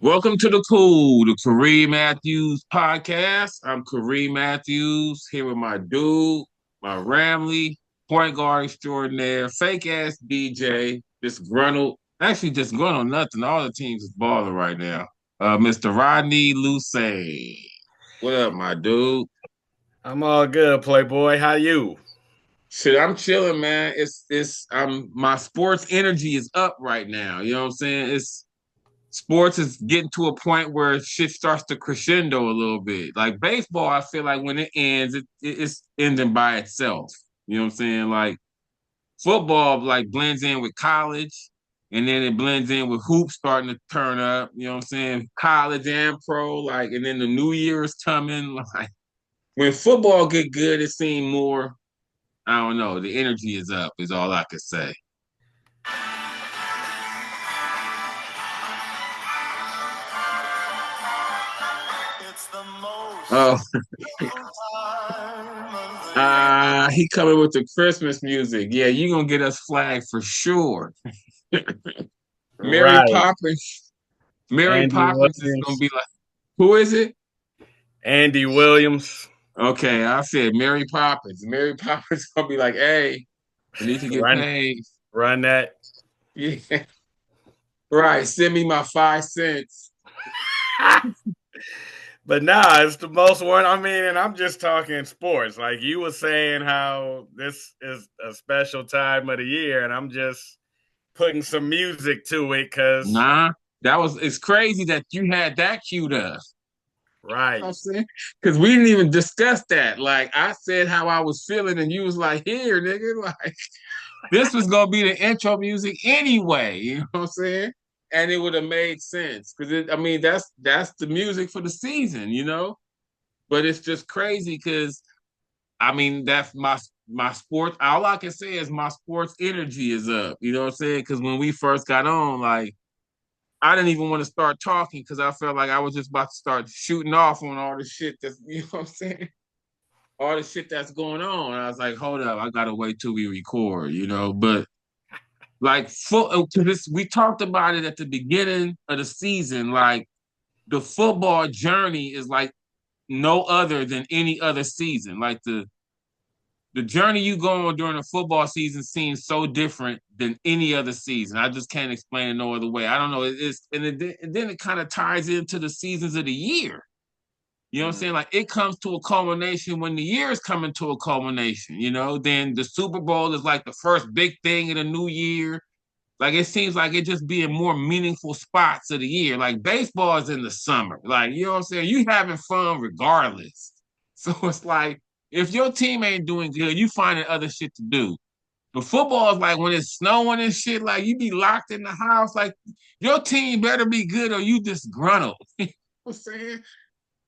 Welcome to the Kool, the Kareem Matthews podcast. I'm Kareem Matthews here with my dude, my Ramley, point guard extraordinaire, fake ass DJ, disgruntled nothing. All the teams is balling right now. Mr. Rodney Lusain. What up, my dude? I'm all good, Playboy. How you? Shit, I'm chilling, man. My sports energy is up right now. You know what I'm saying? It's Sports is getting to a point where shit starts to crescendo a little bit. Like baseball, I feel like when it ends, it's ending by itself. You know what I'm saying? Like football, like blends in with college, and then it blends in with hoops starting to turn up. You know what I'm saying? College and pro, like, and then the new year is coming. Like when football get good, it seems more. I don't know. The energy is up. Is all I could say. It's the most Oh, wonderful time of the year. he coming with the Christmas music. Yeah, you gonna get us flagged for sure. Mary Right. Poppins. Mary Andy Poppins is gonna Williams. be like, who is it? Andy Williams. Okay, I said Mary Poppins. Mary Poppins gonna be like, hey, I need to get Run paid. run that. Yeah, right. Send me my 5 cents. But nah, it's the most one. I mean, and I'm just talking sports. Like you were saying how this is a special time of the year, and I'm just putting some music to it because Nah, it's crazy that you had that queued up. You know what I'm right. saying? Because we didn't even discuss that. Like I said how I was feeling, and you was like, here, nigga, like this was gonna be the intro music anyway. You know what I'm saying? And it would have made sense because I mean that's the music for the season, you know. But it's just crazy because I mean that's my sports. All I can say is my sports energy is up. You know what I'm saying? Because when we first got on, like I didn't even want to start talking because I felt like I was just about to start shooting off on all the shit that's you know what I'm saying, all the shit that's going on. And I was like, hold up, I gotta wait till we record, you know. But like to this, we talked about it at the beginning of the season. Like the football journey is like no other than any other season. Like the journey you go on during the football season seems so different than any other season. I just can't explain it no other way. I don't know. And then it kind of ties into the seasons of the year. You know what I'm Mm. saying? Like it comes to a culmination when the year is coming to a culmination. You know, then the Super Bowl is like the first big thing of the new year. Like it seems like it just being more meaningful spots of the year. Like baseball is in the summer. Like, you know what I'm saying? You having fun regardless. So it's like if your team ain't doing good, you finding other shit to do. But football is like when it's snowing and shit, like you be locked in the house. Like your team better be good or you disgruntled. You know what I'm saying?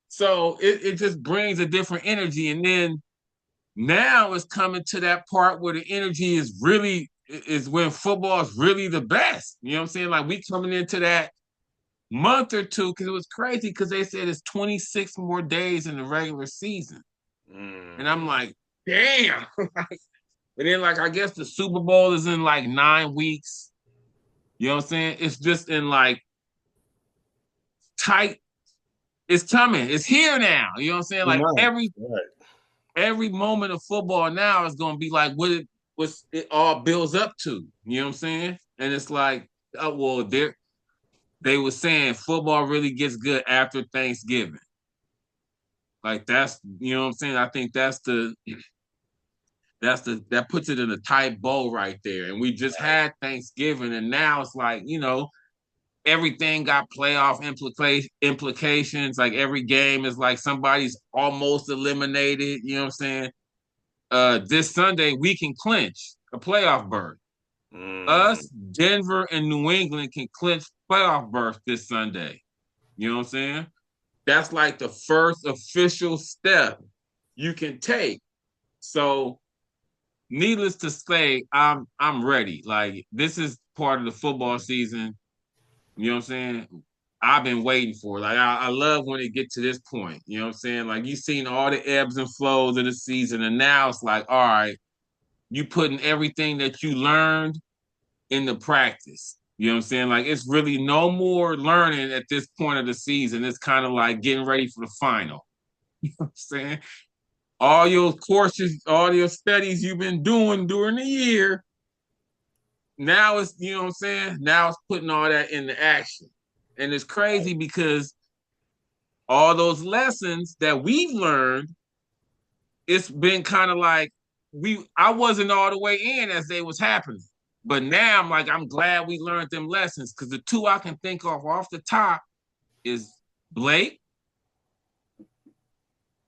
So it just brings a different energy. And then now it's coming to that part where the energy is when football is really the best. You know what I'm saying? Like we coming into that month or two because it was crazy because they said it's 26 more days in the regular season. And I'm Mm. like, damn. And then like I guess the Super Bowl is in like 9 weeks. You know what I'm saying? It's just in like tight. It's coming. It's here now. You know what I'm saying? Like Right. every Right. every moment of football now is going to be like what it all builds up to. You know what I'm saying? And it's like, oh well, they were saying football really gets good after Thanksgiving. Like that's you know what I'm saying. I think that puts it in a tight bow right there. And we just had Thanksgiving, and now it's like everything got playoff implications. Like every game is like somebody's almost eliminated. You know what I'm saying? This Sunday we can clinch a playoff berth. Mm. Us, Denver, and New England can clinch playoff berth this Sunday. You know what I'm saying? That's like the first official step you can take. So, needless to say, I'm ready. Like this is part of the football season. You know what I'm saying? I've been waiting for it. Like I love when it get to this point. You know what I'm saying? Like you've seen all the ebbs and flows of the season, and now it's like, all right, you putting everything that you learned into practice. You know what I'm saying? Like it's really no more learning at this point of the season. It's kind of like getting ready for the final. You know what I'm saying? All your courses, all your studies you've been doing during the year, now it's, you know what I'm saying? Now it's putting all that into action. And it's crazy because all those lessons that we've learned, it's been kind of like I wasn't all the way in as they was happening. But now I'm like, I'm glad we learned them lessons because the two I can think of off the top is Blake,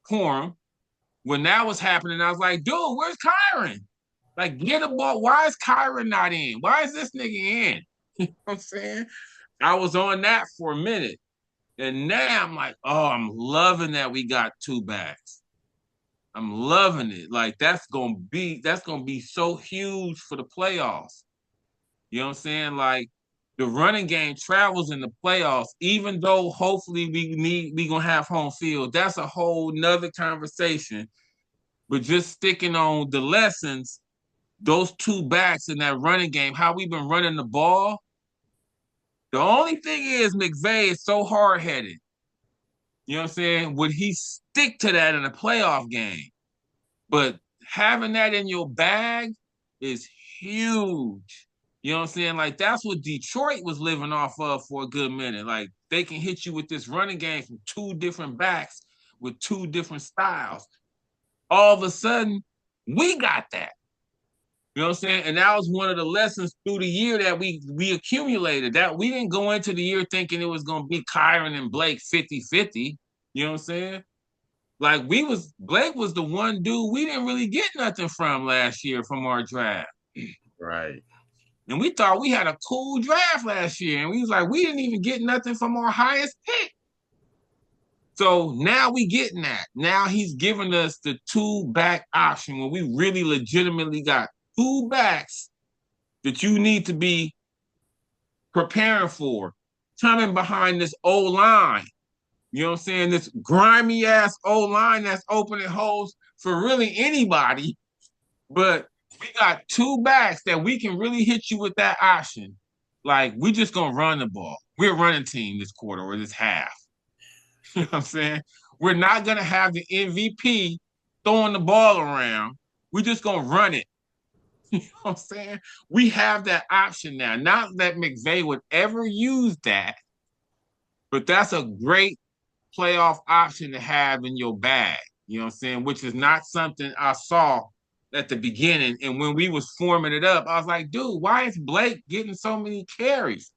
Corum. When that was happening, I was like, dude, where's Kyron? Like, get a ball. Why is Kyron not in? Why is this nigga in? You know what I'm saying? I was on that for a minute. And now I'm like, oh, I'm loving that we got two backs. I'm loving it. Like that's gonna be so huge for the playoffs. You know what I'm saying? Like the running game travels in the playoffs, even though hopefully we gonna have home field. That's a whole nother conversation. But just sticking on the lessons, those two backs in that running game, how we've been running the ball. The only thing is McVay is so hard headed. You know what I'm saying? Would he stick to that in a playoff game? But having that in your bag is huge. You know what I'm saying? Like that's what Detroit was living off of for a good minute. Like they can hit you with this running game from two different backs with two different styles. All of a sudden, we got that. You know what I'm saying? And that was one of the lessons through the year that we accumulated. That we didn't go into the year thinking it was gonna be Kyron and Blake 50-50. You know what I'm saying? Like Blake was the one dude we didn't really get nothing from last year from our draft. Right. And we thought we had a cool draft last year. And we was like, we didn't even get nothing from our highest pick. So now we getting that. Now he's giving us the two back option when we really legitimately got two backs that you need to be preparing for, coming behind this O line. You know what I'm saying? This grimy ass O line that's opening holes for really anybody. But we got two backs that we can really hit you with that option. Like, we just going to run the ball. We're a running team this quarter or this half. You know what I'm saying? We're not going to have the MVP throwing the ball around. We're just going to run it. You know what I'm saying? We have that option now. Not that McVay would ever use that, but that's a great playoff option to have in your bag. You know what I'm saying? Which is not something I saw at the beginning. And when we was forming it up, I was like, dude, why is Blake getting so many carries?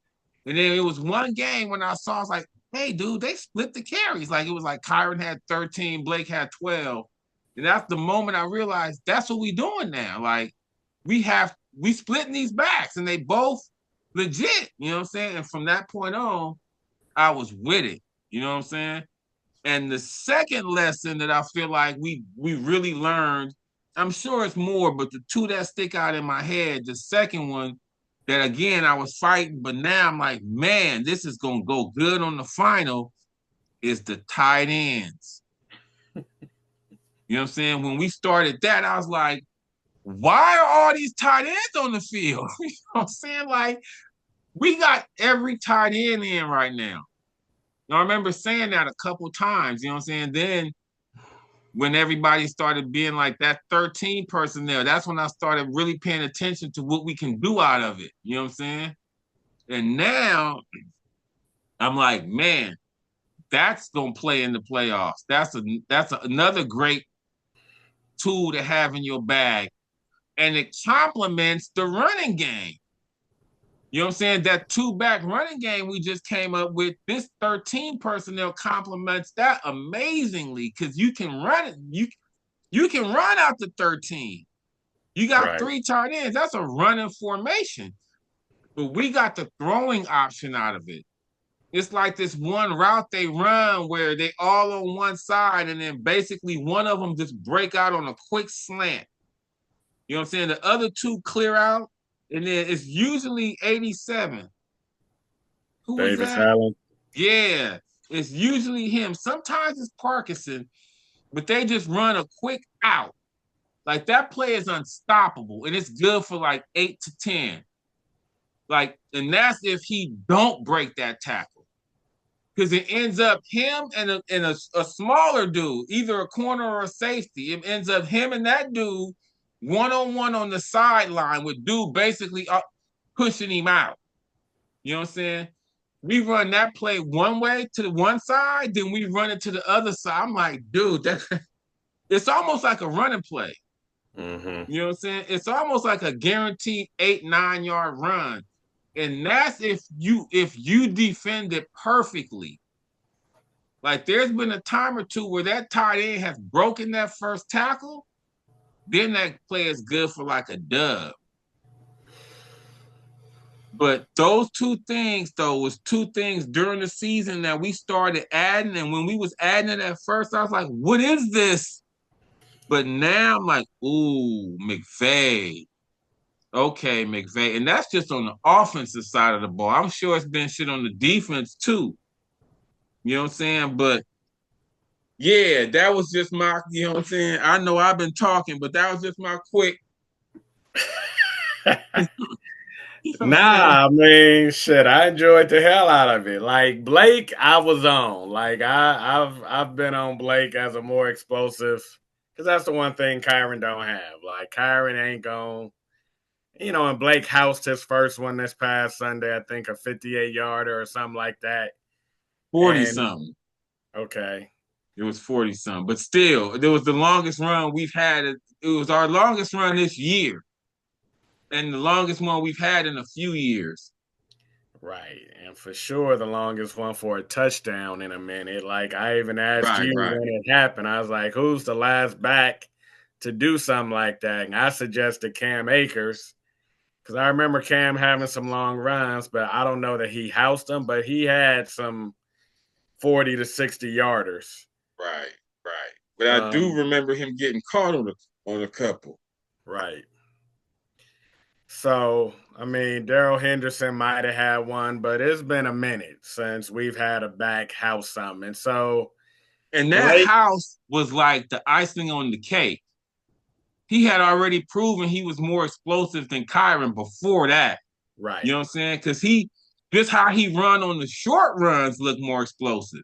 And then it was one game when I saw, I was like, hey, dude, they split the carries. Like it was like Kyron had 13, Blake had 12. And that's the moment I realized that's what we doing now. Like we splitting these backs and they both legit, you know what I'm saying? And from that point on, I was with it. You know what I'm saying? And the second lesson that I feel like we really learned, I'm sure it's more, but the two that stick out in my head, the second one that again I was fighting, but now I'm like, man, this is gonna go good on the final, is the tight ends. You know what I'm saying? When we started that, I was like, why are all these tight ends on the field? You know what I'm saying? Like, we got every tight end in right now. I remember saying that a couple times, you know what I'm saying? Then when everybody started being like that 13 personnel, that's when I started really paying attention to what we can do out of it. You know what I'm saying? And now I'm like, man, that's gonna play in the playoffs. That's another great tool to have in your bag. And it complements the running game. You know what I'm saying? That two-back running game we just came up with, this 13 personnel complements that amazingly because you can run it. You can run out the 13. You got three tight ends. That's a running formation. But we got the throwing option out of it. It's like this one route they run where they all on one side and then basically one of them just break out on a quick slant. You know what I'm saying? The other two clear out, and then it's usually 87. Who was Davis that? Allen. Yeah, it's usually him. Sometimes it's Parkinson, but they just run a quick out. Like that play is unstoppable, and it's good for like 8 to 10. Like, and that's if he don't break that tackle. Because it ends up him and a smaller dude, either a corner or a safety. It ends up him and that dude one-on-one on the sideline with dude basically up pushing him out. You know what I'm saying? We run that play one way to the one side, then we run it to the other side. I'm like, dude, it's almost like a running play. Mm-hmm. You know what I'm saying? It's almost like a guaranteed 8-9 yard run. And that's if you defend it perfectly. Like there's been a time or two where that tight end has broken that first tackle, then that play is good for like a dub. But those two things, though, was two things during the season that we started adding. And when we was adding it at first, I was like, what is this? But now I'm like, ooh, McVay. Okay, McVay. And that's just on the offensive side of the ball. I'm sure it's been shit on the defense too. You know what I'm saying? But yeah, that was just my, you know what I'm saying? I know I've been talking, but that was just my quick, you know what I'm saying? Nah, I mean, shit, I enjoyed the hell out of it. Like Blake, I was on. Like I've been on Blake as a more explosive, because that's the one thing Kyron don't have. Like Kyron ain't going, and Blake housed his first one this past Sunday. I think a 58-yarder or something like that. 40 And something. okay, It was 40 something. But still, it was the longest run we've had. It was our longest run this year. And the longest one we've had in a few years. right, and for sure the longest one for a touchdown in a minute. Like I even asked Right, you right. when it happened. I was like, "Who's the last back to do something like that?" And I suggested Cam Akers, because I remember Cam having some long runs, but I don't know that he housed them. But he had some 40 to 60 yarders. Right, right. But I do Um, remember him getting caught on a couple. right. So, I mean, Daryl Henderson might have had one, but it's been a minute since we've had a back house something. And so And that Blake, house was like the icing on the cake. He had already proven he was more explosive than Kyron before that. You right. know what I'm saying? Because just how he run on the short runs look more explosive.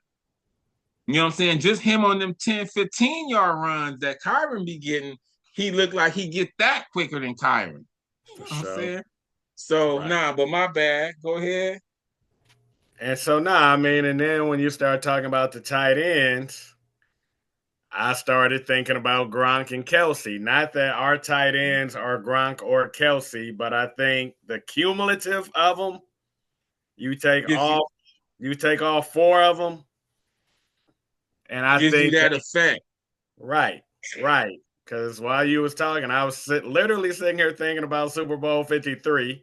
You know what I'm saying? Just him on them 10, 15-yard runs that Kyron be getting, he looked like he get that quicker than Kyron. You For know what I'm sure. saying? So, Right. nah, but my bad. Go ahead. And so I mean, and then when you start talking about the tight ends, I started thinking about Gronk and Kelsey. Not that our tight ends are Gronk or Kelsey, but I think the cumulative of them, you take Gives you all you take all four of them, and I gives you think that effect. right, right. Because while you was talking, I was literally sitting here thinking about Super Bowl 53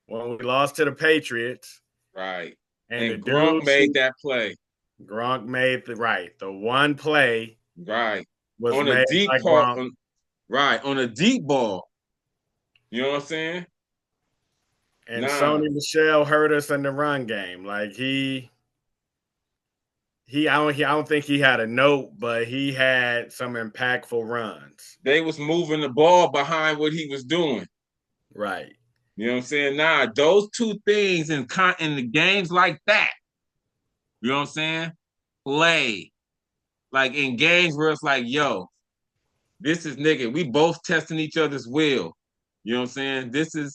when we lost to the Patriots, Right. and the And Gronk dudes made who that play. Gronk made the one play Right. was On a made deep by part, Gronk, right. On a deep ball. You know what I'm saying? and Nah. Sony Michelle hurt us in the run game. Like I don't think he had a note, but he had some impactful runs. They was moving the ball behind what he was doing. Right. You know what I'm saying? Nah, those two things in the games like that, you know what I'm saying? Play. Like in games where it's like, yo, this is nigga, we both testing each other's will. You know what I'm saying?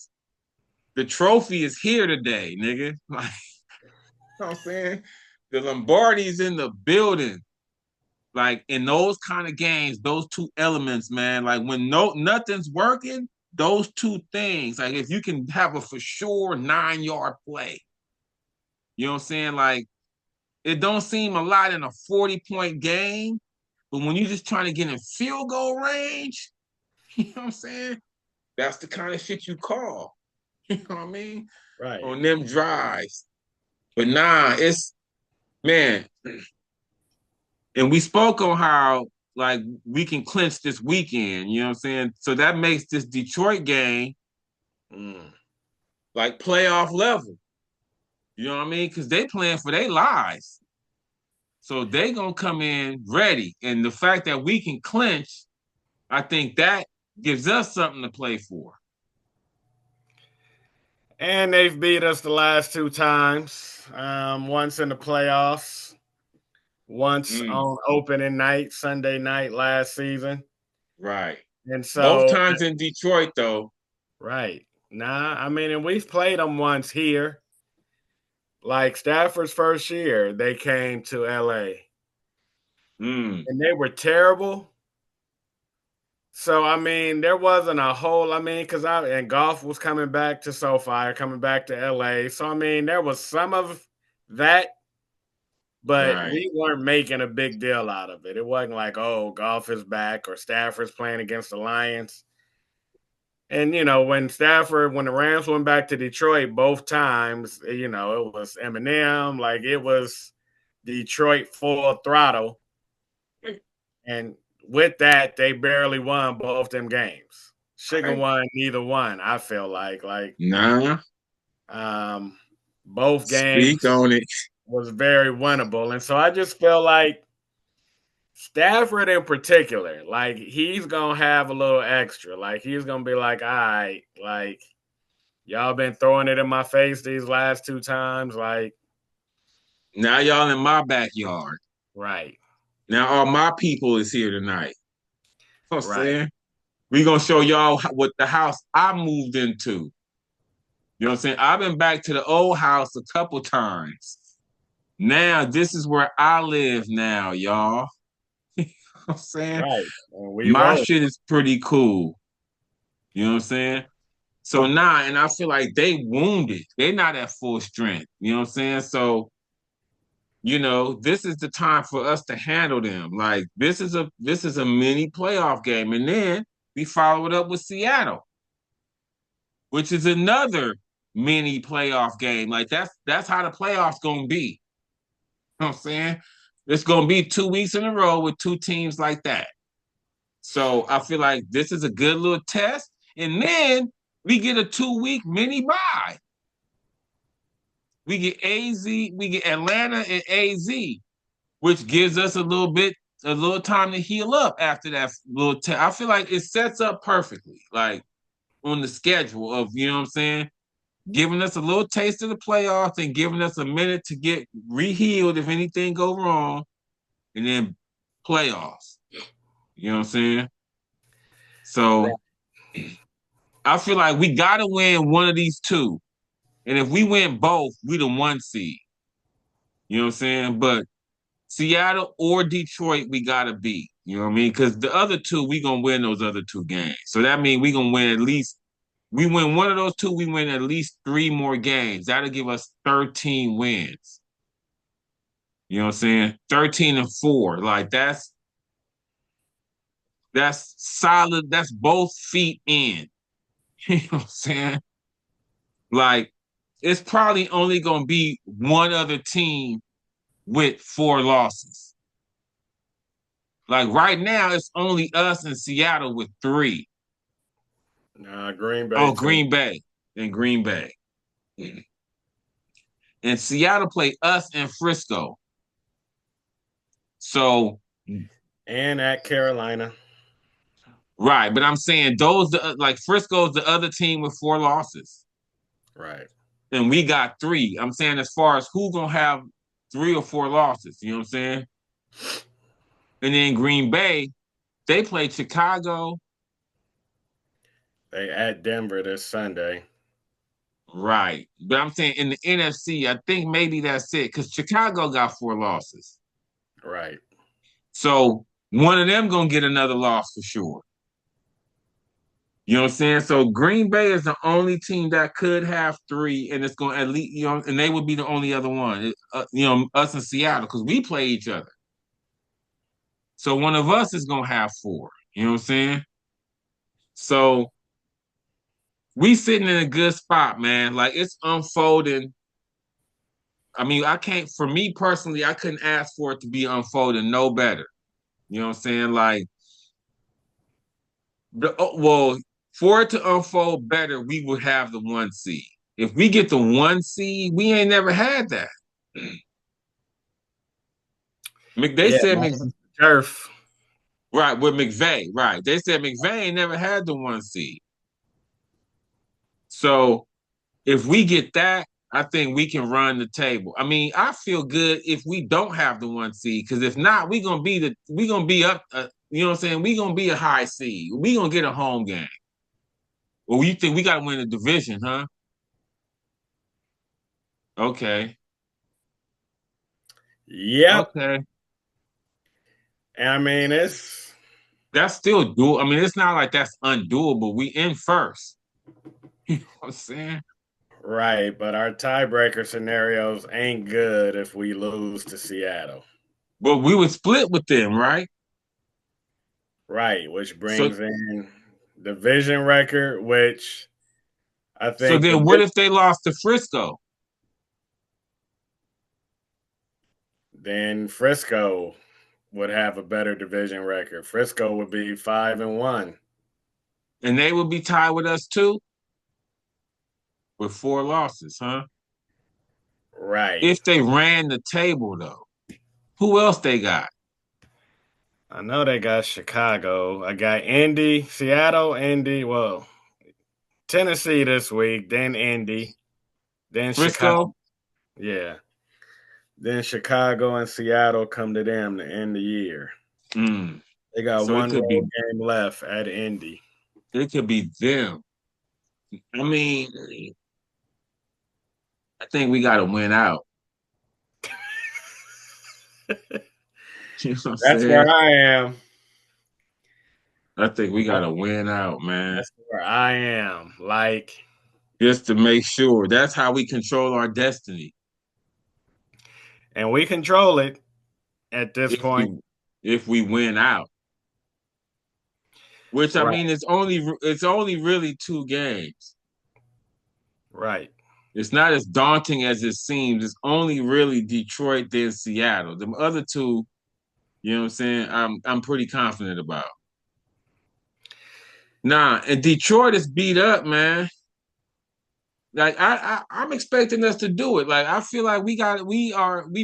The trophy is here today, nigga. Like, you know what I'm saying? The Lombardi's in the building. Like in those kind of games, those two elements, man, like when nothing's working, those two things, like if you can have a for sure 9 yard play, you know what I'm saying? Like it don't seem a lot in a 40-point game, but when you're just trying to get in field goal range, you know what I'm saying? That's the kind of shit you call. You know what I mean? Right. On them drives. But nah, it's man, and we spoke on how like we can clinch this weekend, you know what I'm saying? So that makes this Detroit game Mm. like playoff level. You know what I mean? Because they playing for their lives. So they gonna come in ready. And the fact that we can clinch, I think that gives us something to play for. And they've beat us the last 2 times. Once in the playoffs, once Mm, on opening night, Sunday night last season. right. And Both so, times in Detroit, though. right. Nah, I mean, and we've played them once here. Like Stafford's first year, they came to LA Mm, and they were terrible. So I mean, there wasn't a whole. I mean, because I and golf was coming back to SoFi, coming back to LA. So I mean, there was some of that, but right. we weren't making a big deal out of it. It wasn't like, oh, golf is back or Stafford's playing against the Lions. And when the Rams went back to Detroit both times, it was Eminem, like it was Detroit full throttle. And with that, they barely won both them games. Sugar Right. won neither one. I feel like Nah, um, both speak games on it. was very winnable, and so I just feel like Stafford in particular, like he's gonna have a little extra. Like he's gonna be like, all right, like y'all been throwing it in my face these last 2 times, like Now y'all in my backyard. right, Now all my people is here tonight. You know what I'm right, saying? We gonna show y'all what the house I moved into. You know what I'm saying? I've been back to the old house a couple times. Now this is where I live now, y'all. You know what I'm saying? right. And we My roll. shit is pretty cool. You know what I'm saying? So now, and I feel like they wounded. They're not at full strength. You know what I'm saying? So, this is the time for us to handle them. Like this is a mini playoff game. And then we follow it up with Seattle, which is another mini playoff game. Like that's how the playoffs gonna be. You know what I'm saying? It's gonna be 2 weeks in a row with two teams like that. So I feel like this is a good little test. And then we get a 2 week mini bye. We get we get Atlanta and AZ, which gives us a little time to heal up after that little test. I feel like it sets up perfectly, like on the schedule of, you know what I'm saying? Giving us a little taste of the playoffs and giving us a minute to get rehealed if anything go wrong, and then playoffs. You know what I'm saying? Right. So I feel like we gotta win one of these two. And if we win both, we the 1 seed. You know what I'm saying? But Seattle or Detroit, we gotta beat. You know what I mean? Because the other two, we gonna win those other two games. So that means we gonna win at least. We win one of those two, we win at least 3 more games. That'll give us 13 wins. You know what I'm saying? 13-4. Like that's solid. That's both feet in. You know what I'm saying? Like it's probably only gonna be one other team with 4 losses. Like right now, it's only us and Seattle with 3. Green Bay Oh, too. Green Bay and Green Bay. And Seattle play us and Frisco. So, And at Carolina. right. But I'm saying those, like Frisco's the other team with 4 losses. Right. And we got 3. I'm saying as far as who going to have 3 or 4 losses, you know what I'm saying? And then Green Bay, they played Chicago. They at Denver this Sunday. Right. But I'm saying in the NFC, I think maybe that's it because Chicago got 4 losses. Right. So one of them gonna get another loss for sure. You know what I'm saying? So Green Bay is the only team that could have 3, and it's gonna at least, and they would be the only other one. Us and Seattle, because we play each other. So one of us is gonna have 4. You know what I'm saying? So we sitting in a good spot, man. Like it's unfolding. I mean, for me personally, I couldn't ask for it to be unfolding no better. You know what I'm saying? Like, well, for it to unfold better, we would have the 1 seed. If we get the 1 seed, we ain't never had that. They Yeah, said man. Turf. right with McVay, right? They said McVay ain't never had the 1 seed. So, If we get that, I think we can run the table. I mean, I feel good if we don't have the 1 seed, because if not, we gonna be up. You know what I'm saying? We gonna be a high seed. We gonna get a home game. Well, you think we gotta win the division, huh? Okay, Yep. okay. And I mean, it's That's still doable. I mean, it's not like that's undoable. We in first. You know what I'm saying? right, but our tiebreaker scenarios ain't good if we lose to Seattle. But we would split with them, right? Right, which So brings in division record, which I so think then what if they lost to Frisco? then Frisco would have a better division record. Frisco would be 5-1. And they would be tied with us too with 4 losses, huh? Right. If they ran the table though. Who else they got? I know they got Chicago. I got Indy, Seattle, Indy. Well, Tennessee this week, then Indy, then Chicago. Frisco? Yeah. Then Chicago and Seattle come to them to end the year. Mm. They got So one road game left at Indy. it could be them. I mean, I think we gotta win out. You know what I'm That's saying? where I am. I think we gotta win out, man. That's where I am. Like, Just to make sure. That's how we control our destiny. and we control it at this If point. we win out. Which I Right. mean it's only really 2 games. Right. It's not as daunting as it seems. It's only really Detroit then Seattle. The other two, you know what I'm saying? I'm pretty confident about. Nah, and Detroit is beat up, man. Like I'm expecting us to do it. Like I feel like we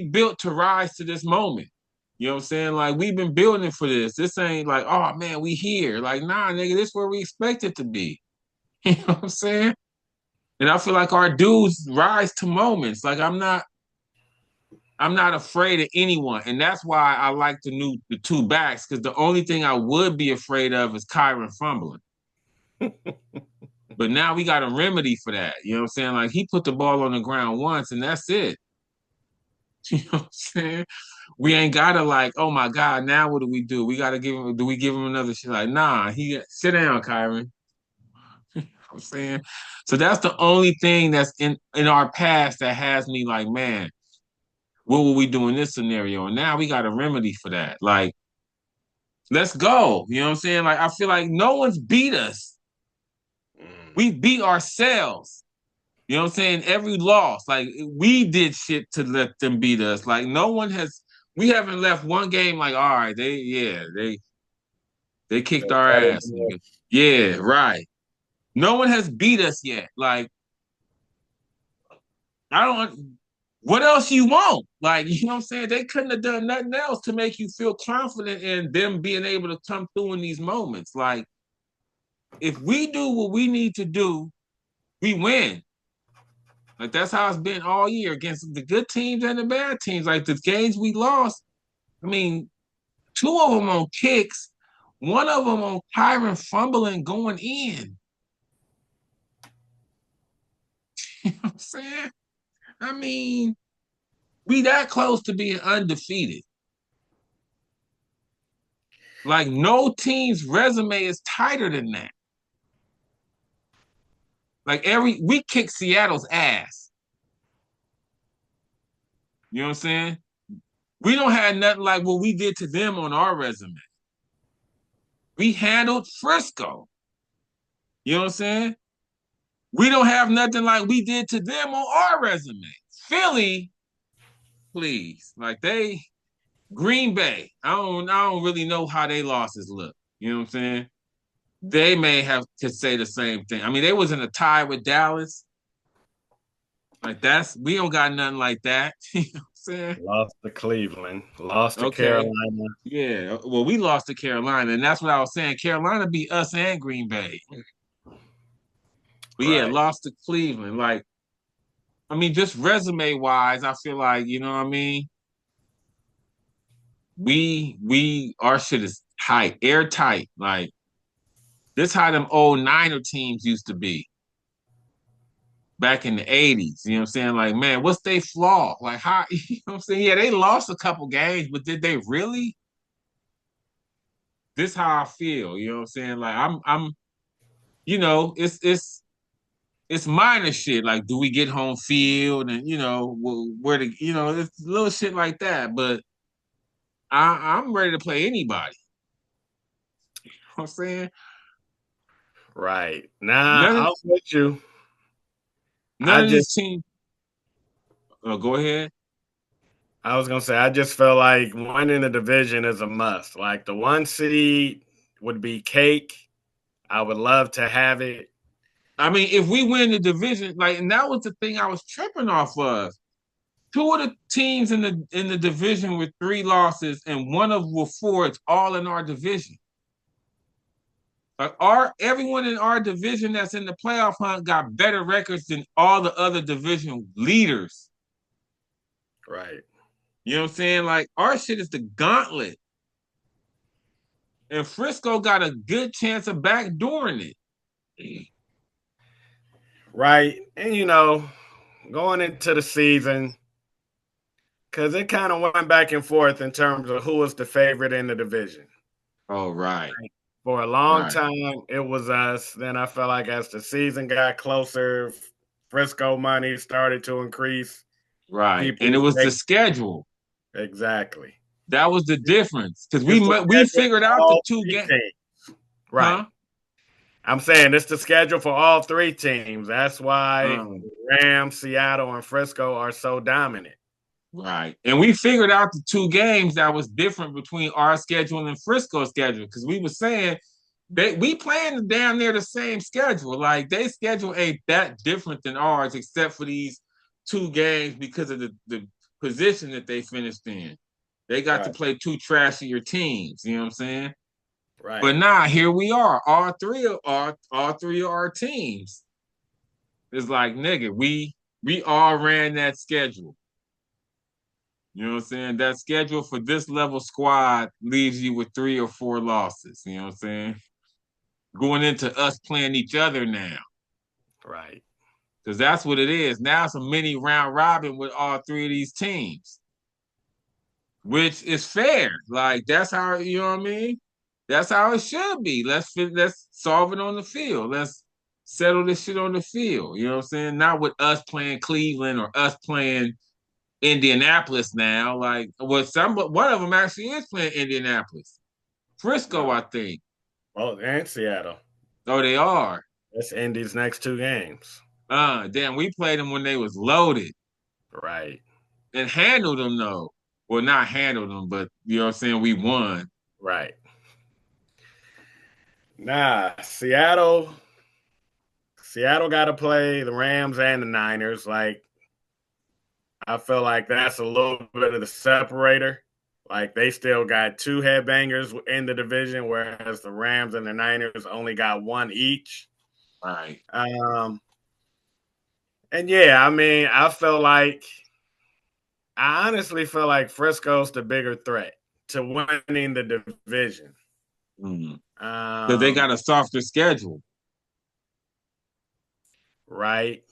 built to rise to this moment. You know what I'm saying? Like we've been building for this. This ain't like, oh man, we here. Like, nah, nigga, this is where we expect it to be. You know what I'm saying? And I feel like our dudes rise to moments. Like I'm not afraid of anyone. And that's why I like the 2 backs, because the only thing I would be afraid of is Kyron fumbling. But now we got a remedy for that. You know what I'm saying? Like he put the ball on the ground once and that's it. You know what I'm saying? We ain't gotta like, oh my God, now what do we do? We gotta do we give him another shit? Like, nah, sit down, Kyron. You know what I'm saying? So that's the only thing that's in our past that has me like, man, what will we do in this scenario? And now we got a remedy for that. Like, let's go. You know what I'm saying? Like, I feel like no one's beat us. We beat ourselves. You know what I'm saying? Every loss, like we did shit to let them beat us. Like no one has. We haven't left one game like, all right, they kicked our ass, nigga. Yeah, right. No one has beat us yet. Like I don't. What else you want? Like you know what I'm saying? They couldn't have done nothing else to make you feel confident in them being able to come through in these moments. Like if we do what we need to do, we win. Like that's how it's been all year against the good teams and the bad teams. Like the games we lost, I mean, 2 of them on kicks, 1 of them on Kyron fumbling going in. You know what I'm saying? I mean, we that close to being undefeated. Like no team's resume is tighter than that. Like we kicked Seattle's ass. You know what I'm saying? We don't have nothing like what we did to them on our resume. We handled Frisco. You know what I'm saying? We don't have nothing like we did to them on our resume. Philly, please. Like Green Bay. I don't really know how they losses look. You know what I'm saying? They may have to say the same thing. I mean, they was in a tie with Dallas. Like we don't got nothing like that. You know what I'm saying? Lost to Cleveland, lost to Okay. Carolina. Yeah. Well, we lost to Carolina, and that's what I was saying. Carolina beat us and Green Bay. But yeah, Right. lost to Cleveland. Like I mean, just resume wise, I feel like, you know what I mean? Our shit is tight, airtight. Like this how them old Niner teams used to be back in the 80s. You know what I'm saying? Like, man, what's they flaw? Like how you know what I'm saying? Yeah, they lost a couple games, but did they really? This how I feel, you know what I'm saying? Like I'm you know, it's minor shit. Like, do we get home field and you know where the you know, it's little shit like that. But I'm ready to play anybody. You know what I'm saying? Right. Nah, None of I'm with you. none I of these just teams. Oh, go ahead. I was gonna say I just feel like winning the division is a must. Like the 1 seed would be cake. I would love to have it. I mean, if we win the division, like, and that was the thing I was tripping off of. Two of the teams in the division with 3 losses, and one of them with 4. It's all in our division. Like our everyone in our division that's in the playoff hunt got better records than all the other division leaders. Right. You know what I'm saying? Like our shit is the gauntlet. And Frisco got a good chance of backdooring it. Right. And going into the season, because it kind of went back and forth in terms of who was the favorite in the division. Oh, right. For a long Right. time, it was us. Then I felt like as the season got closer, Frisco money started to increase. Right. People And it was was the taking schedule. exactly. That was the difference. Because It's the we schedule figured for out the all two three games. teams. Right. Huh? I'm saying it's the schedule for all three teams. That's why Um, Rams, Seattle, and Frisco are so dominant. right. And we figured out the 2 games that was different between our schedule and Frisco's schedule. Because we were saying we playing down near the same schedule. Like they schedule ain't that different than ours, except for these 2 games because of the position that they finished in. They got to Right. play 2 trashier teams. You know what I'm saying? But Right. nah, here we are. All three of our teams. It's like nigga, we all ran that schedule. You know what I'm saying? That schedule for this level squad leaves you with 3 or 4 losses. You know what I'm saying? Going into us playing each other now. Right. Because that's what it is. Now it's a mini round robin with all 3 of these teams, which is fair. Like that's how you know what I mean. That's how it should be. Let's solve it on the field. Let's settle this shit on the field. You know what I'm saying? Not with us playing Cleveland or us playing Indianapolis now. Like one of them actually is playing Indianapolis. Frisco, No. I think. Oh, and Seattle. Oh, they are. That's Indy's next 2 games. Damn, we played them when they was loaded. Right. And handled them though. Well, not handled them, but you know what I'm saying? We won. Right. Nah, Seattle got to play the Rams and the Niners. Like, I feel like that's a little bit of the separator. Like, they still got 2 headbangers in the division, whereas the Rams and the Niners only got 1 each. Right. And yeah, I mean, I honestly feel like Frisco's the bigger threat to winning the division. Because they got Um, a softer schedule. right.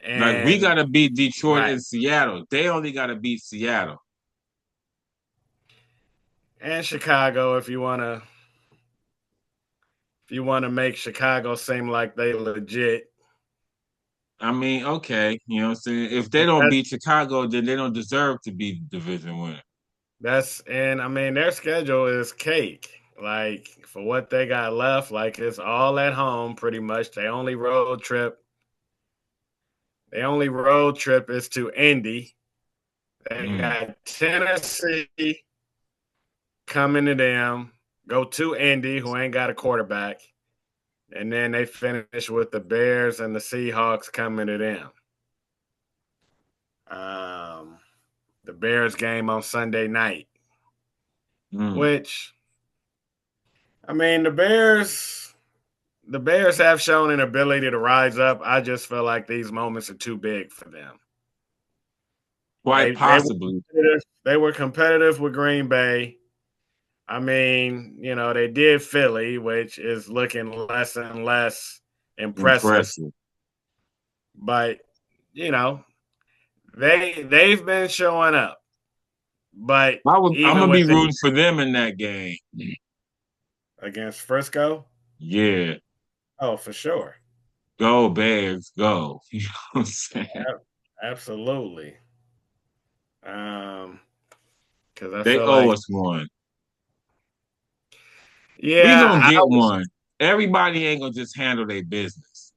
Like we And gotta beat Detroit right. and Seattle. They only gotta beat Seattle. And Chicago, if you want to make Chicago seem like they legit. I mean, okay, you know what I'm saying? If they don't That's beat Chicago, then they don't deserve to be the division winner. and I mean their schedule is cake. Like for what they got left, like it's all at home pretty much. They only road trip is to Indy. They Mm. got Tennessee coming to them. Go to Indy, who ain't got a quarterback, and then they finish with the Bears and the Seahawks coming to them. Um, the Bears game on Sunday night, Mm. which I mean the Bears. the Bears have shown an ability to rise up. I just feel like these moments are too big for them. Quite They possibly. they were competitive with Green Bay. I mean, they did Philly, which is looking less and less impressive. Impressive. But you know, they've been showing up. But I'm even gonna with be the rooting for them in that game. against Frisco, Yeah. oh for sure, Go Bears, go. You know what I'm saying? absolutely. Because I They feel owe like, us one. We yeah, gonna get one. Everybody ain't gonna just handle their business.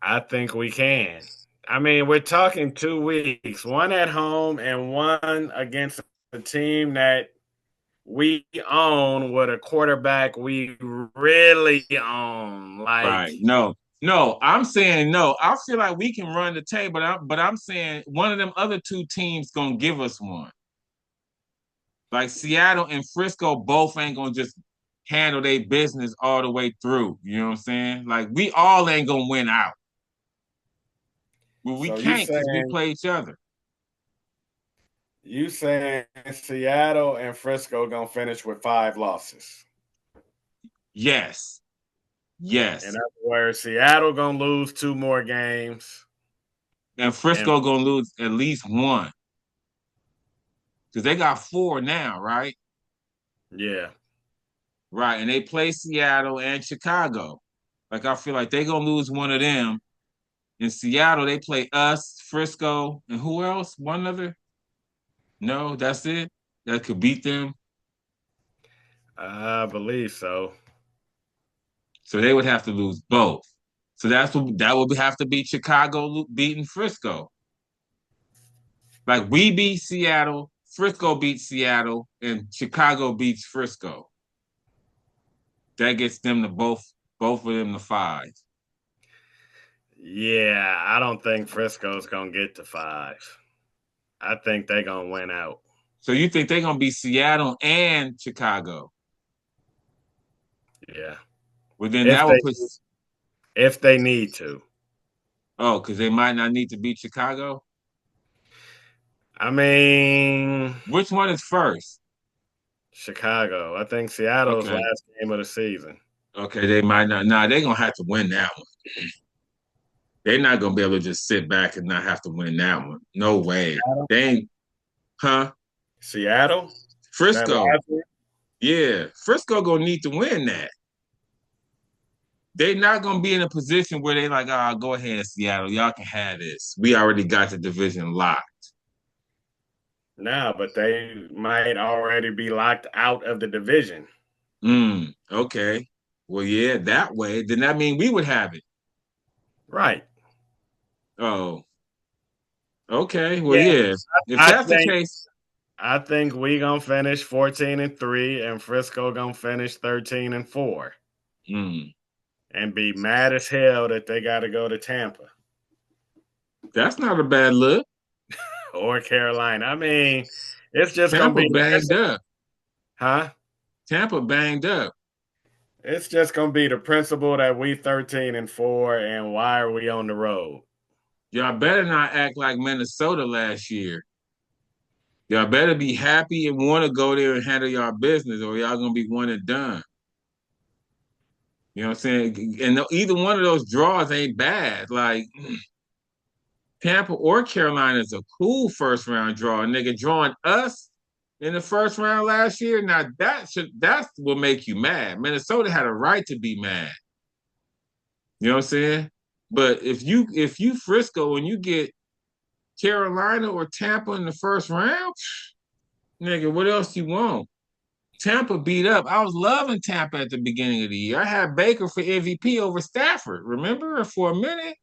I think we can. I mean, we're talking 2 weeks, one at home and one against a team that we own with a quarterback we really own. Like, Right. No, I'm saying no. I feel like we can run the table, but I'm saying one of them other two teams gonna give us one. Like Seattle and Frisco both ain't gonna just handle their business all the way through. You know what I'm saying? Like we all ain't gonna win out. Well, we so you can't because we saying play each other. you saying Seattle and Frisco gonna finish with 5 losses? Yes. In Yes. other words, Seattle gonna lose 2 more games, And and Frisco gonna lose at least one. Because they got four now, right? yeah, Right. And they play Seattle and Chicago. Like I feel like they're gonna lose one of them. In Seattle, they play us, Frisco, and who else? One other? No, that's it. That could beat them. I believe so. So they would have to lose both. So that would have to be Chicago beating Frisco. Like we beat Seattle, Frisco beats Seattle, and Chicago beats Frisco. That gets them to both of them to five. Yeah, I don't think Frisco's gonna get to 5. I think they're gonna win out. So you think they're gonna beat Seattle and Chicago? Yeah, Well, then if that would they put if they need to. because they might not need to beat Chicago. I mean, Which one is first? Chicago. I think Seattle's Okay. last game of the season. Okay, they might not. Nah, they're gonna have to win that one. They're not gonna be able to just sit back and not have to win that one. No way. Seattle. They ain't, huh? Seattle. That Frisco. last one. Yeah. Frisco gonna need to win that. They're not gonna be in a position where they like, go ahead, Seattle. Y'all can have this. We already got the division locked. No, but they might already be locked out of the division. Okay. Well, yeah, that way. Then that mean we would have it. Right. Oh, okay. Well, Yeah. yeah. If I that's the think case, I think we gonna finish 14-3 and Frisco gonna finish 13-4 mm, and be mad as hell that they gotta go to Tampa that's not a bad look. or Carolina. I mean, it's just gonna Tampa be banged up. huh? Tampa banged up. It's just gonna be the principle that we 13-4 and why are we on the road? Y'all better not act like Minnesota last year. Y'all better be happy and want to go there and handle y'all business, or y'all gonna be one and done. You know what I'm saying? And either one of those draws ain't bad. Like Tampa or Carolina is a cool first round draw. Nigga drawing us in the first round last year. Now that's what make you mad. Minnesota had a right to be mad. You know what I'm saying? But if you Frisco and you get Carolina or Tampa in the first round, nigga, what else you want? Tampa beat up. I was loving Tampa at the beginning of the year. I had Baker for MVP over Stafford. Remember for a minute?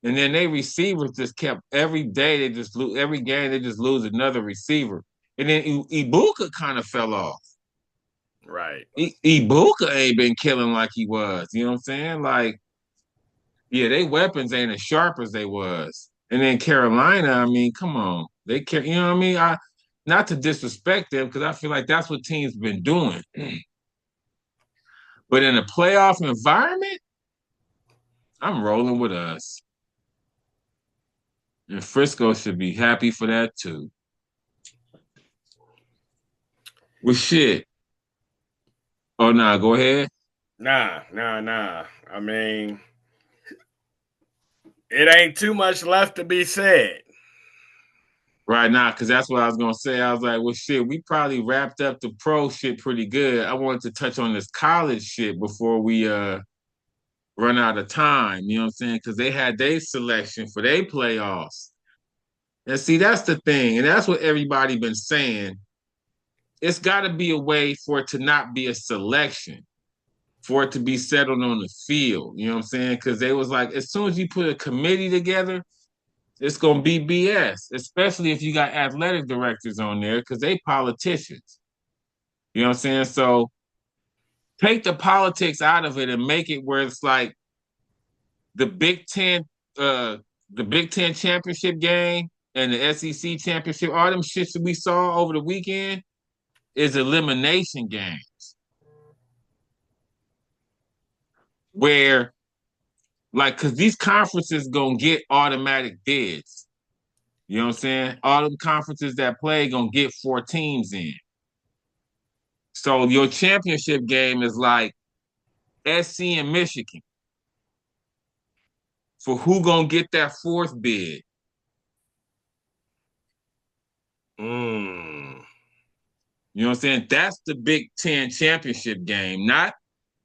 And then they receivers just kept every day they just lose every game they just lose another receiver. And then Ibuka kind of fell off. Right. Ibuka ain't been killing like he was. You know what I'm saying? Like, yeah, they weapons ain't as sharp as they was. And then Carolina, I mean, come on. They care, you know what I mean? Not to disrespect them, because I feel like that's what teams been doing. But in a playoff environment, I'm rolling with us. And Frisco should be happy for that too. Well, shit. Oh, nah, go ahead. Nah. I mean, it ain't too much left to be said. Right now, because that's what I was going to say. I was like, well, shit, we probably wrapped up the pro shit pretty good. I wanted to touch on this college shit before we run out of time. You know what I'm saying? Because they had their selection for their playoffs. And see, that's the thing. And that's what everybody been saying. It's got to be a way for it to not be a selection, for it to be settled on the field. You know what I'm saying? Because they was like, as soon as you put a committee together, it's gonna be BS, especially if you got athletic directors on there because they politicians. You know what I'm saying? So take the politics out of it and make it where it's like the Big Ten, uh, the Big Ten championship game and the SEC championship. All them shits that we saw over the weekend is elimination games where, like, because these conferences gonna get automatic bids. You know what I'm saying? All them conferences that play gonna get 4 teams in. So your championship game is like SC and Michigan for who gonna get that fourth bid. Mm. You know what I'm saying? That's the Big Ten championship game, not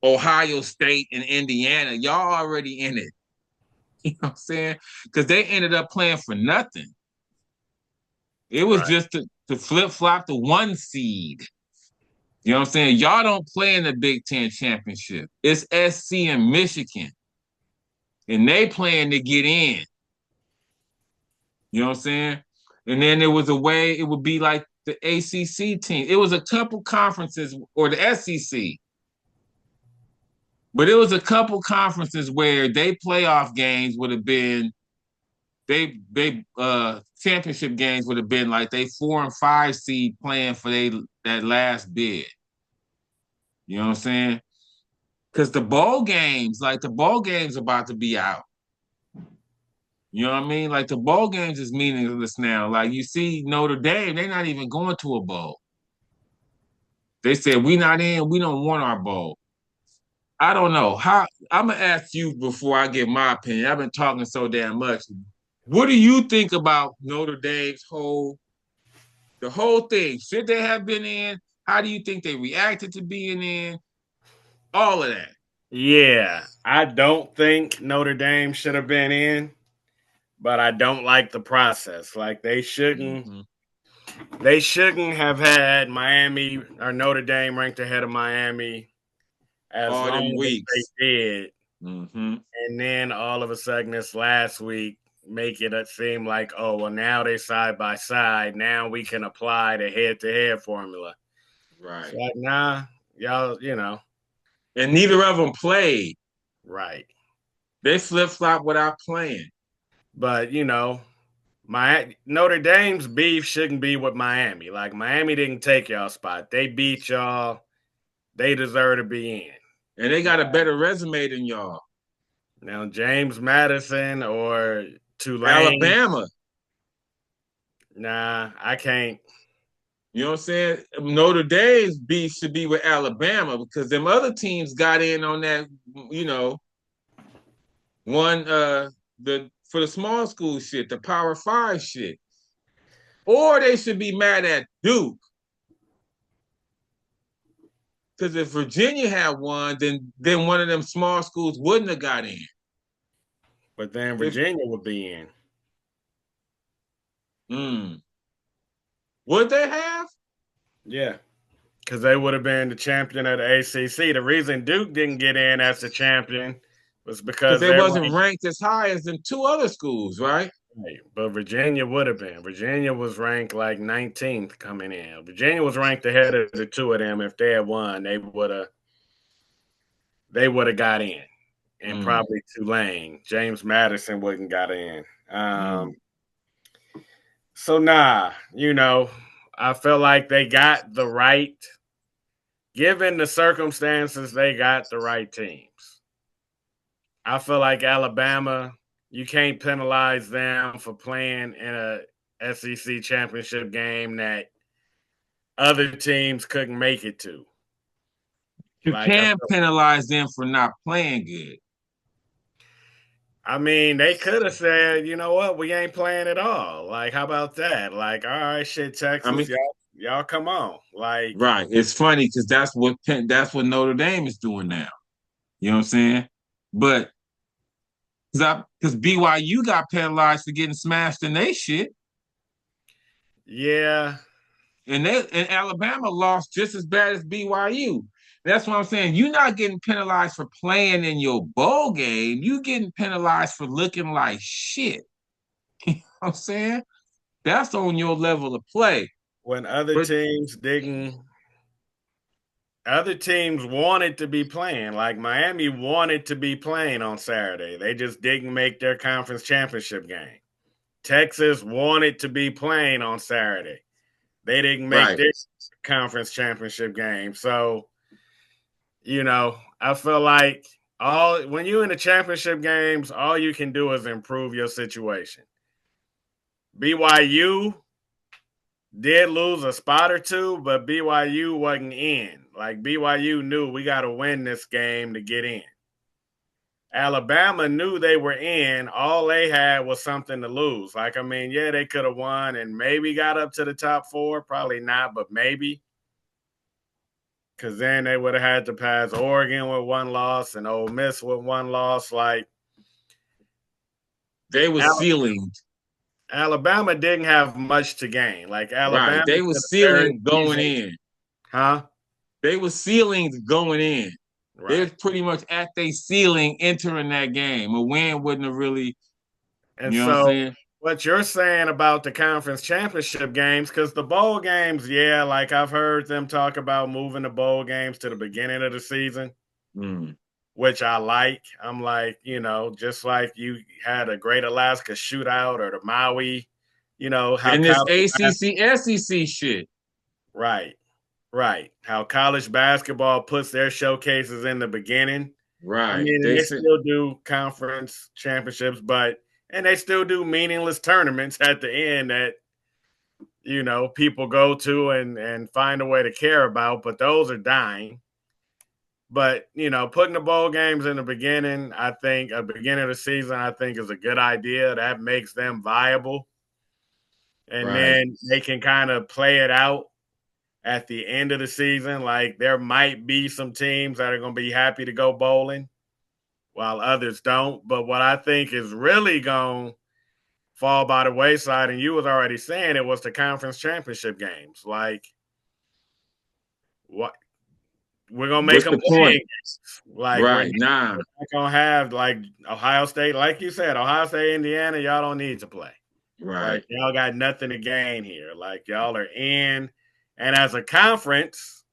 Ohio State and Indiana. Y'all already in it. You know what I'm saying? Because they ended up playing for nothing. It was Right. just to flip-flop the 1 seed. You know what I'm saying? Y'all don't play in the Big Ten championship. It's SC and Michigan. And they playing to get in. You know what I'm saying? And then there was a way it would be like the ACC team. It was a couple conferences or the SEC, but it was a couple conferences where they playoff games would have been they championship games would have been like they 4 and 5 seed playing for that last bid. You know what I'm saying? Because the bowl games about to be out. You know what I mean? Like the bowl games is meaningless now. Like you see Notre Dame, they're not even going to a bowl. They said we not in, we don't want our bowl. I don't know. How I'm gonna ask you before I give my opinion. I've been talking so damn much. What do you think about Notre Dame's the whole thing? Should they have been in? How do you think they reacted to being in? All of that. Yeah, I don't think Notre Dame should have been in, but I don't like the process. Like Mm-hmm. they shouldn't have had Miami or Notre Dame ranked ahead of Miami as All them long as weeks. they did. Mm-hmm. And then all of a sudden this last week make it seem like, oh, well, now they side by side. Now we can apply the head-to-head formula. It's Right. like, nah, y'all, And neither of them played. right. They flip-flop without playing. But, my Notre Dame's beef shouldn't be with Miami. Like Miami didn't take y'all spot. They beat y'all. They deserve to be in. And they got a better resume than y'all. Now James Madison or Tulane, Alabama. nah, I can't. You know what I'm saying? Notre Dame's beef should be with Alabama because them other teams got in on that, you know, one the for the small school shit, the Power Five shit. Or they should be mad at Duke. Because if Virginia had won, then one of them small schools wouldn't have got in. But then If Virginia would be in. would they have? Yeah. Because they would have been the champion of the ACC. The reason Duke didn't get in as the champion was Because because they they're wasn't ranked. ranked as high as them two other schools, right? But Virginia would have been. Virginia was ranked like 19th coming in. Virginia was ranked ahead of the two of them. If they had won, they would have got in. And probably Tulane. James Madison wouldn't got in. So I felt like they got the right given the circumstances, they got the right teams. I feel like Alabama, you can't penalize them for playing in a SEC championship game that other teams couldn't make it to. You can penalize them for not playing good. I mean, they could have said, you know what, we ain't playing at all. Like, how about that? Like, all right, shit, Texas, I mean, y'all come on. Like, right. It's funny because that's what Notre Dame is doing now. You know what I'm saying? But because BYU got penalized for getting smashed in their shit. yeah. And Alabama lost just as bad as BYU. That's what I'm saying. You're not getting penalized for playing in your bowl game. You getting penalized for looking like shit. You know what I'm saying? That's on your level of play. When other teams wanted to be playing. Like Miami wanted to be playing on Saturday. They just didn't make their conference championship game. Texas wanted to be playing on Saturday. They didn't make their conference championship game. So, you know, I feel like when you're in the championship games, all you can do is improve your situation. BYU did lose a spot or two, but BYU wasn't in. Like BYU knew we got to win this game to get in. Alabama knew they were in. All they had was something to lose. Like, I mean, yeah, they could have won and maybe got up to the top 4. Probably not, but maybe. Because then they would have had to pass Oregon with 1 loss and Ole Miss with 1 loss. Like, they were ceiling. Alabama didn't have much to gain. Like, Alabama. Right. They were ceiling going in. Huh? They were ceilings going in. Right. They're pretty much at their ceiling entering that game. A win wouldn't have really, and you know what I'm saying? What you're saying about the conference championship games, because the bowl games, yeah, like I've heard them talk about moving the bowl games to the beginning of the season, which I like. I'm like, you know, just like you had a Great Alaska Shootout or the Maui, you know, how and this ACC, SEC shit. Right. Right. How college basketball puts their showcases in the beginning. Right. I mean, they still do conference championships, and they still do meaningless tournaments at the end that, you know, people go to and find a way to care about, but those are dying. But, you know, putting the bowl games in the beginning, I think, at the beginning of the season, I think is a good idea. That makes them viable. And then they can kind of play it out at the end of the season. Like, there might be some teams that are going to be happy to go bowling while others don't. But what I think is really going to fall by the wayside, and you was already saying it, was the conference championship games. Like, what? We're going to make them play. Like, right. we're not going to have, like, Ohio State. Like you said, Ohio State, Indiana, y'all don't need to play. Right. Like, y'all got nothing to gain here. Like, y'all are in. And as a conference,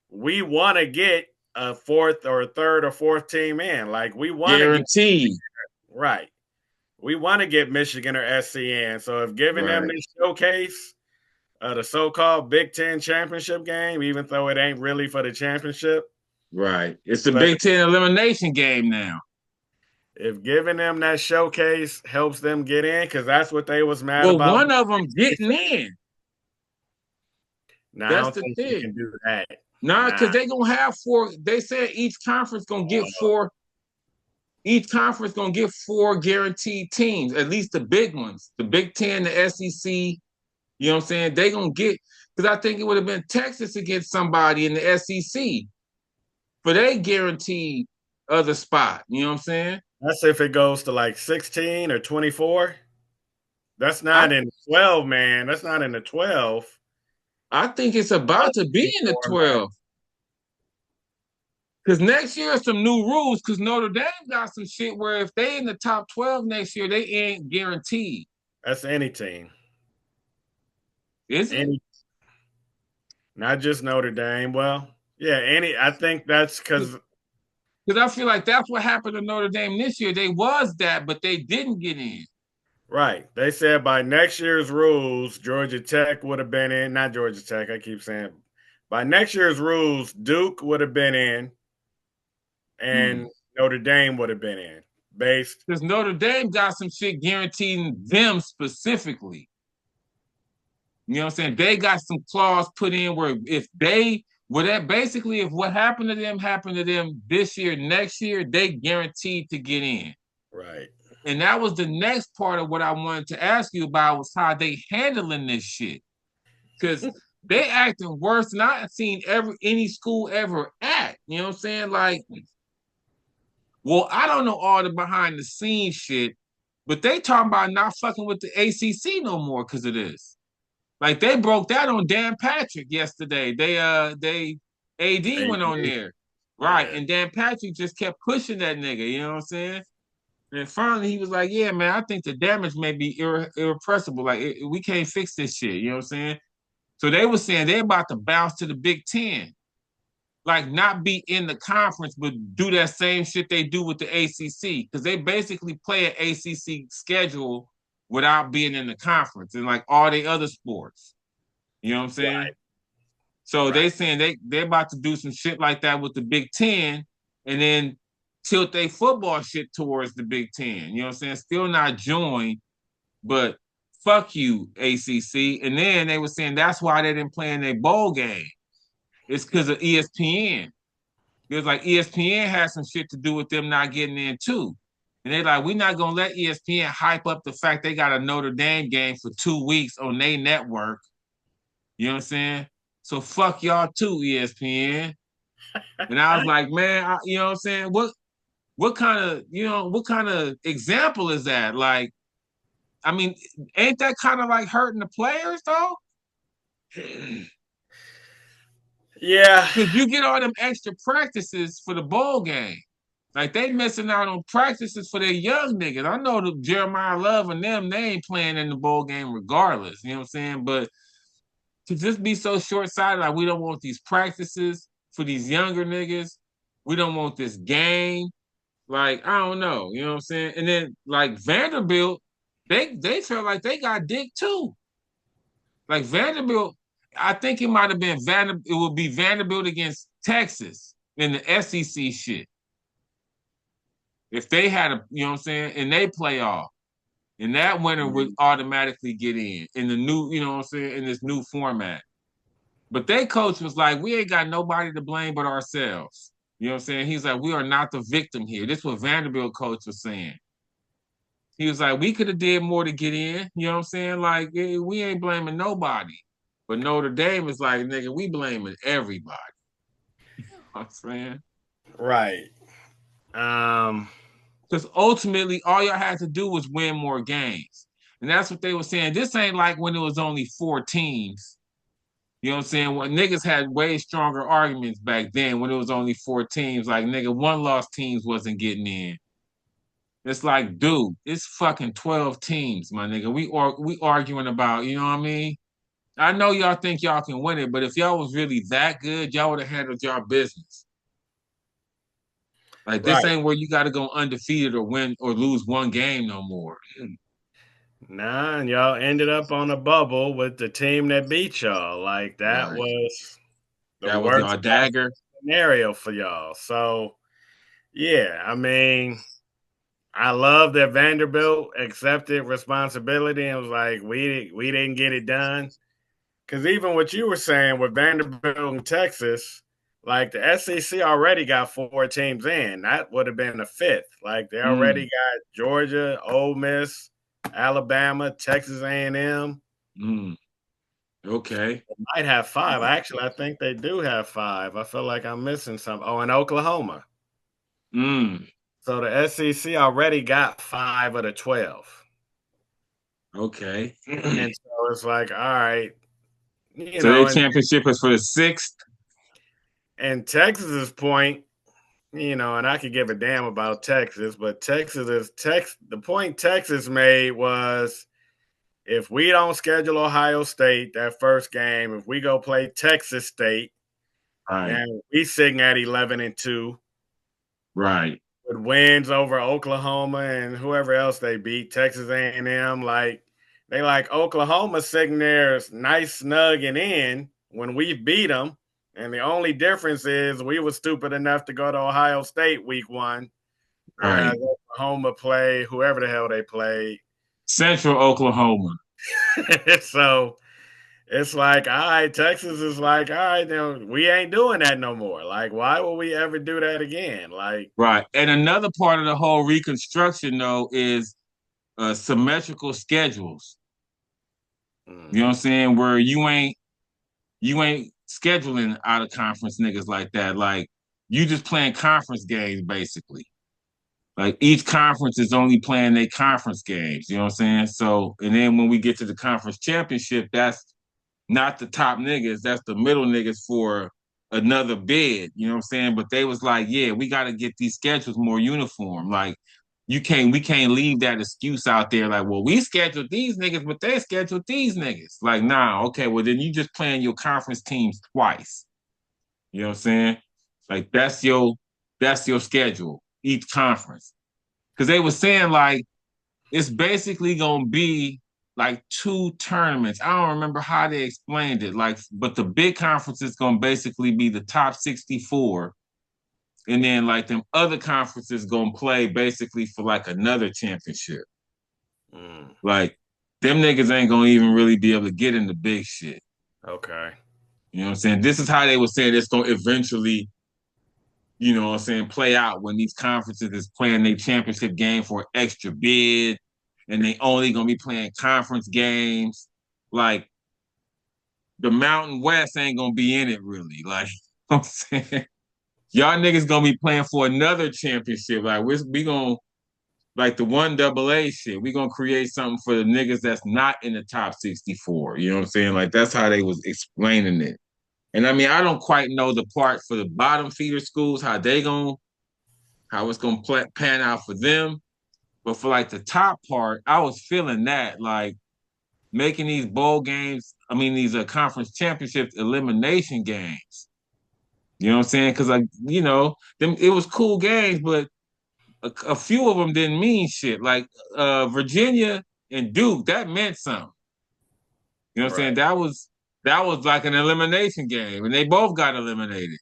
we want to get a 4th or 3rd or 4th team in. Like, we want to get right. We want to get Michigan or SC in. So if giving them this showcase, the so-called Big Ten championship game, even though it ain't really for the championship. Right. It's the Big Ten elimination game now. If giving them that showcase helps them get in, because that's what they was mad about. Well, one of them getting in. No, that's the thing. You can do that. Nah, because they're going to have 4. They said each conference going to get 4. Each conference going to get 4 guaranteed teams, at least the big ones. The Big Ten, the SEC, you know what I'm saying? They're going to get, because I think it would have been Texas against somebody in the SEC for their guaranteed other spot. You know what I'm saying? That's if it goes to like 16 or 24. That's not in 12, man. That's not in the 12. I think it's about to be in the 12. Because next year is some new rules, because Notre Dame got some shit where if they in the top 12 next year, they ain't guaranteed. That's any team. Is it? Not just Notre Dame. Well, yeah, I think that's because I feel like that's what happened to Notre Dame this year. They was that, but they didn't get in. Right. They said by next year's rules, Georgia Tech would have been in. Not Georgia Tech, I keep saying. by next year's rules, Duke would have been in, and Notre Dame would have been in. Based Because Notre Dame got some shit guaranteeing them specifically. You know what I'm saying? They got some clause put in where if they well that basically if what happened to them this year, next year, they guaranteed to get in. right. And that was the next part of what I wanted to ask you about was how they handling this shit. Because they acting worse than I've seen any school ever act. You know what I'm saying? Like, well, I don't know all the behind the scenes shit, but they talking about not fucking with the ACC no more because of this. Like they broke that on Dan Patrick yesterday. They AD went on AD. there. Right. Yeah. And Dan Patrick just kept pushing that nigga, you know what I'm saying? And finally he was like, yeah, man, I think the damage may be irrepressible. Like we can't fix this shit, you know what I'm saying? So they were saying they're about to bounce to the Big Ten. Like not be in the conference, but do that same shit they do with the ACC. Because they basically play an ACC schedule without being in the conference and like all the other sports. You know what I'm saying? Right. So they Right. saying they're about to do some shit like that with the Big Ten and then tilt their football shit towards the Big Ten. You know what I'm saying? Still not join, but fuck you, ACC. And then they were saying that's why they didn't play in their bowl game. It's because of ESPN. It was like ESPN had some shit to do with them not getting in too. And they like, we're not gonna let ESPN hype up the fact they got a Notre Dame game for 2 weeks on their network. You know what I'm saying? So fuck y'all too, ESPN. And I was like, man, you know what I'm saying? What kind of, what kind of example is that? Like, I mean, ain't that kind of like hurting the players though? Yeah. Because you get all them extra practices for the bowl game. Like they missing out on practices for their young niggas. I know the Jeremiah Love and them, they ain't playing in the bowl game regardless. You know what I'm saying? But to just be so short-sighted, like we don't want these practices for these younger niggas. We don't want this game. Like, I don't know. You know what I'm saying? And then like Vanderbilt, they felt like they got dick too. Like Vanderbilt, I think it might have been Vanderbilt. It would be Vanderbilt against Texas in the SEC shit. If they had a, you know what I'm saying, and they play off, and that winner would automatically get in the new, you know what I'm saying, in this new format. But their coach was like, we ain't got nobody to blame but ourselves. You know what I'm saying? He's like, we are not the victim here. This is what Vanderbilt coach was saying. He was like, we could have did more to get in. You know what I'm saying? Like, we ain't blaming nobody. But Notre Dame is like, nigga, we blaming everybody. You know what I'm saying? Right. Um. Because ultimately, all y'all had to do was win more games. And that's what they were saying. This ain't like when it was only 4 teams. You know what I'm saying? When niggas had way stronger arguments back then when it was only 4 teams. Like, nigga, one-loss teams wasn't getting in. It's like, dude, it's fucking 12 teams, my nigga. We arguing about, you know what I mean? I know y'all think y'all can win it, but if y'all was really that good, y'all would have handled y'all business. Like this Right. ain't where you got to go undefeated or win or lose one game no more. Nah, and y'all ended up on a bubble with the team that beat y'all. Like that Right. was the That was worst y'all dagger. scenario for y'all. So yeah, I mean, I love that Vanderbilt accepted responsibility and was like, we didn't get it done. Because even what you were saying with Vanderbilt and Texas, like the SEC already got 4 teams in. That would have been the fifth. Like they already Mm, got Georgia, Ole Miss, Alabama, Texas A&M. mm, okay. They might have 5. Actually, I think they do have 5. I feel like I'm missing some. Oh, and Oklahoma. Mm, So the SEC already got 5 of the 12. okay. And so it's like, all right, So their and championship is for the sixth. Texas's point, and I could give a damn about Texas, but the point Texas made was if we don't schedule Ohio State that first game, if we go play Texas State, Right. then we sitting at 11-2 Right. with wins over Oklahoma and whoever else they beat, Texas A&M. Like they like Oklahoma sitting there nice, snug, and in when we beat them. And the only difference is we were stupid enough to go to Ohio State week 1, whereas Right. Oklahoma play whoever the hell they play. Central Oklahoma. So it's like, all right, Texas is like, all right, then we ain't doing that no more. Like, why will we ever do that again? Like, Right. And another part of the whole reconstruction, though, is symmetrical schedules. You know what I'm saying? Where you ain't scheduling out of conference niggas like that. Like you just playing conference games basically. Like each conference is only playing their conference games. You know what I'm saying? So and then when we get to the conference championship, that's not the top niggas, that's the middle niggas for another bid. You know what I'm saying? But they was like, yeah, we got to get these schedules more uniform. Like we can't leave that excuse out there like, well, we scheduled these niggas, but they scheduled these niggas. Like, nah, okay, well then you just playing your conference teams twice. You know what I'm saying? Like that's your schedule, each conference. Cause they were saying like it's basically gonna be like two tournaments. I don't remember how they explained it. Like, but the big conference is gonna basically be the top 64. And then like them other conferences gonna play basically for like another championship. Like them niggas ain't gonna even really be able to get in the big shit. okay. You know what I'm saying? This is how they were saying it's gonna eventually, you know what I'm saying, play out when these conferences is playing their championship game for an extra bid and they only gonna be playing conference games. Like the Mountain West ain't gonna be in it really. Like you know what I'm saying, y'all niggas gonna be playing for another championship. Like we gonna like the one double A shit. We gonna create something for the niggas that's not in the top 64. You know what I'm saying? Like that's how they was explaining it. And I mean, I don't quite know the part for the bottom feeder schools, how it's gonna pan out for them. But for like the top part, I was feeling that like making these bowl games. I mean, these conference championship elimination games. You know what I'm saying? Because like them it was cool games, but a few of them didn't mean shit. Like Virginia and Duke, that meant something. You know what I'm saying? Right. That was like an elimination game, and they both got eliminated.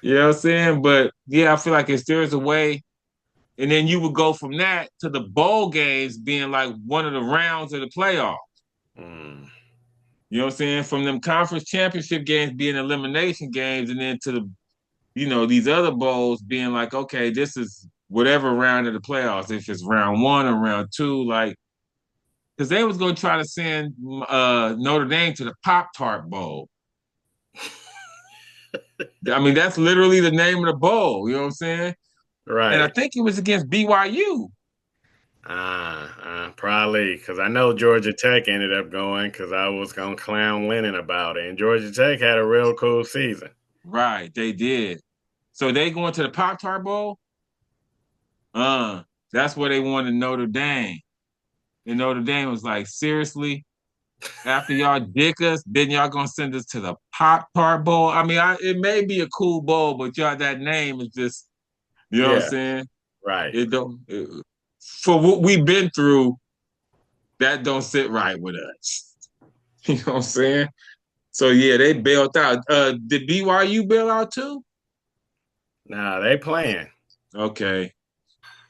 You know what I'm saying? But yeah, I feel like if there's a way, and then you would go from that to the bowl games being like one of the rounds of the playoff. You know what I'm saying? From them conference championship games being elimination games, and then to these other bowls being like, okay, this is whatever round of the playoffs, if it's round one or round two, like, because they was going to try to send Notre Dame to the Pop Tart Bowl. I mean, that's literally the name of the bowl. You know what I'm saying? And I Right. think it was against BYU. Probably because I know Georgia Tech ended up going because I was going to clown Lennon about it. And Georgia Tech had a real cool season. Right, they did. So they going to the Pop Tart Bowl? That's where they wanted Notre Dame. And Notre Dame was like, seriously? After y'all dick us, then y'all gonna send us to the Pop Tart Bowl? I mean, it may be a cool bowl, but y'all that name is just, you know what I'm Yeah. saying? Right. For what we've been through, that don't sit right with us. You know what I'm saying? So yeah, they bailed out. Did BYU bail out too? Nah, they playing. Okay.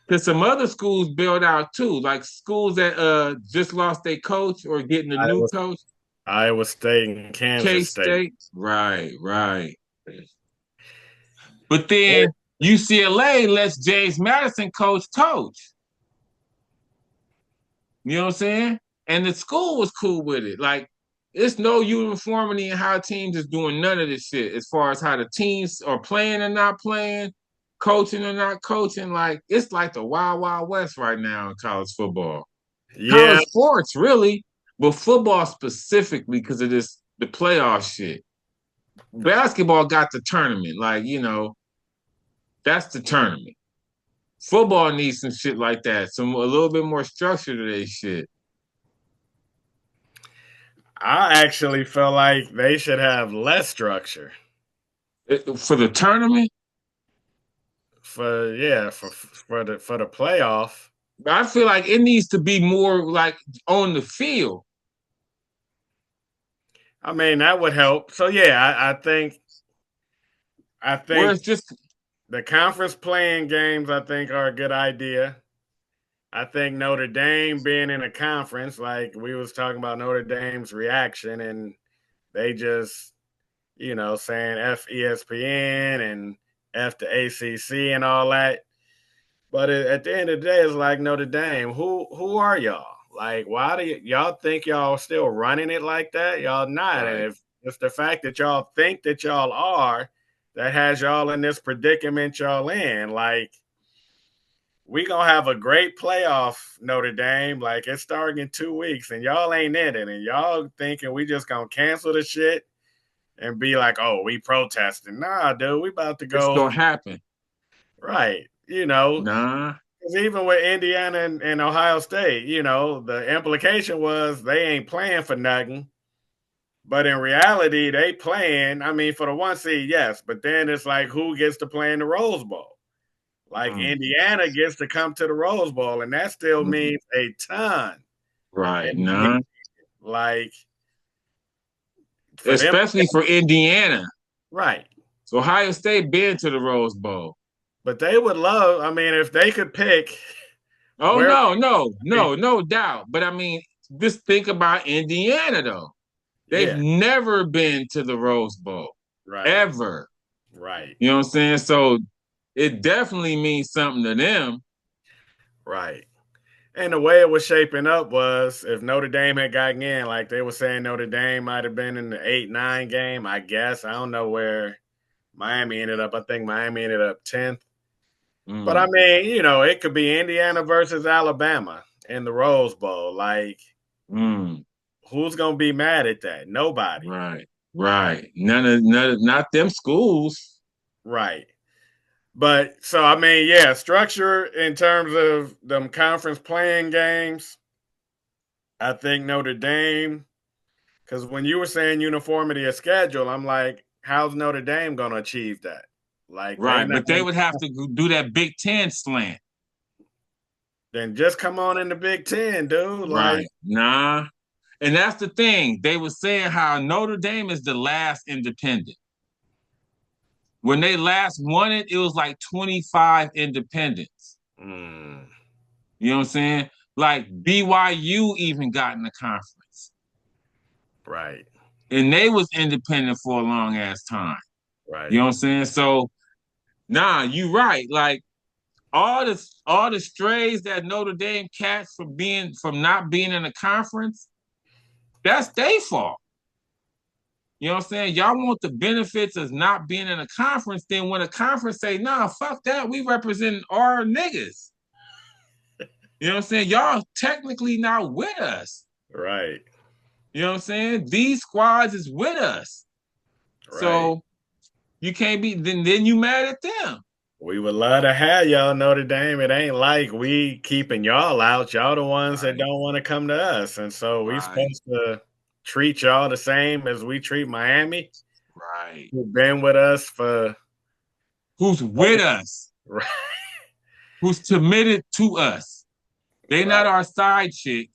Because some other schools bailed out too, like schools that just lost their coach or getting a new coach. Iowa State and Kansas State. K-State. Right, right. But then UCLA lets James Madison coach. You know what I'm saying? And the school was cool with it. Like, it's no uniformity in how teams is doing none of this shit as far as how the teams are playing or not playing, coaching or not coaching. Like, it's like the wild, wild west right now in college football. Yeah. College sports, really, but football specifically because of the playoff shit. Basketball got the tournament. Like, that's the tournament. Football needs some shit like that. A little bit more structure to their shit. I actually feel like they should have less structure. For the tournament? For the playoff. I feel like it needs to be more like on the field. I mean, that would help. So yeah, I Where think it's just the conference playing games I think are a good idea. I think Notre Dame being in a conference, like we was talking about Notre Dame's reaction, and they just, saying F ESPN and F the ACC and all that. But at the end of the day, it's like Notre Dame. Who are y'all? Like, why do y'all think y'all still running it like that? Y'all not. And right. if it's the fact that y'all think that y'all are, that has y'all in this predicament y'all in. Like, we gonna have a great playoff, Notre Dame. Like, it's starting in 2 weeks, and y'all ain't in it, and y'all thinking we just gonna cancel the shit and be like, oh, we protesting. Nah, dude, we about to It's go gonna happen. right. You know, Nah. because even with Indiana and Ohio State, the implication was they ain't playing for nothing. But in reality, they playing. I mean, for the 1 seed, yes. But then it's like, who gets to play in the Rose Bowl? Like Mm, Indiana gets to come to the Rose Bowl, and that still mm, means a ton. right. Nah. Like for them, Especially for Indiana. right? So Ohio State been to the Rose Bowl. But they would love. I mean, if they could pick Oh where, no doubt. But I mean, just think about Indiana though. They've yeah, never been to the Rose Bowl. right, Ever. right, You know what I'm saying? So it definitely means something to them. right. And the way it was shaping up was if Notre Dame had gotten in, like they were saying Notre Dame might have been in the 8-9 game, I guess. I don't know where Miami ended up. I think Miami ended up 10th. But I Mm, mean, it could be Indiana versus Alabama in the Rose Bowl. Like, mm, who's going to be mad at that? Nobody. right. Right. Not them schools. Right. But so, I mean, yeah, structure in terms of them conference playing games, I think Notre Dame. Because when you were saying uniformity of schedule, I'm like, how's Notre Dame going to achieve that? Like, they Right. not But they would have to do that Big Ten slant. then just come on in the Big Ten, dude. Like, Right. Nah. And that's the thing. They were saying how Notre Dame is the last independent. When they last won it, it was like 25 independents. mm, You know what I'm saying? Like BYU even got in the conference. right, And they was independent for a long ass time. You right, know what I'm saying? So nah, you right. Like all the strays that Notre Dame catch from not being in the conference, that's their fault. You know what I'm saying? Y'all want the benefits of not being in a conference, then when a conference say, nah, fuck that, we represent our niggas. You know what I'm saying? Y'all technically not with us. right, You know what I'm saying? These squads is with us. right. So you can't be then you mad at them. We would love to have y'all Notre Dame. It ain't like we keeping y'all out. Y'all the ones that Right, don't want to come to us. And so we right, supposed to treat y'all the same as we treat Miami, right. who've been with us for Who's with us? right, Who's committed to us? They right. not our side chick.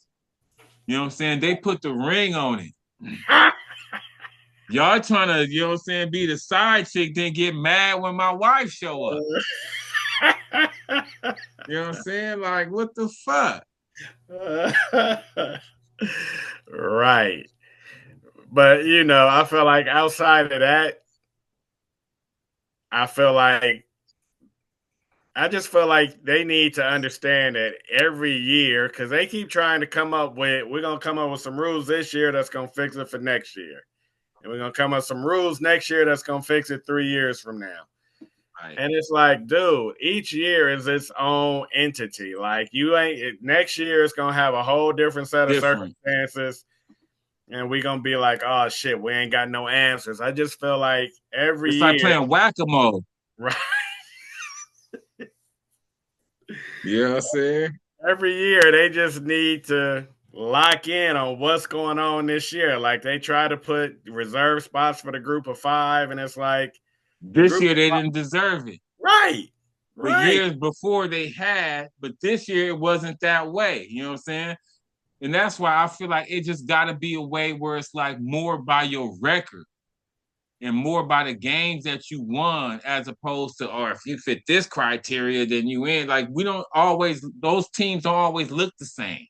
You know what I'm saying? They put the ring on it. Y'all trying to, you know what I'm saying, be the side chick, then get mad when my wife show up. You know what I'm saying? Like, what the fuck? Right. But I feel like outside of that, I feel like I just feel like they need to understand that every year, because they keep trying to we're gonna come up with some rules this year that's gonna fix it for next year. And we're gonna come up with some rules next year that's gonna fix it 3 years from now. Right. And it's like, dude, each year is its own entity. Like next year is gonna have a whole different set of Different. circumstances, and we're gonna be like, oh shit, we ain't got no answers. I just feel like every It's like year, playing whack-a-mole. right? You know what I'm saying? Every year they just need to lock in on what's going on this year. Like they try to put reserve spots for the group of five, and it's like the This group year of they five, didn't deserve it. right, The right, years before they had, but this year it wasn't that way. You know what I'm saying? And that's why I feel like it just got to be a way where it's like more by your record and more by the games that you won, as opposed to, or if you fit this criteria, then you in. Like, we don't always, those teams don't always look the same. You know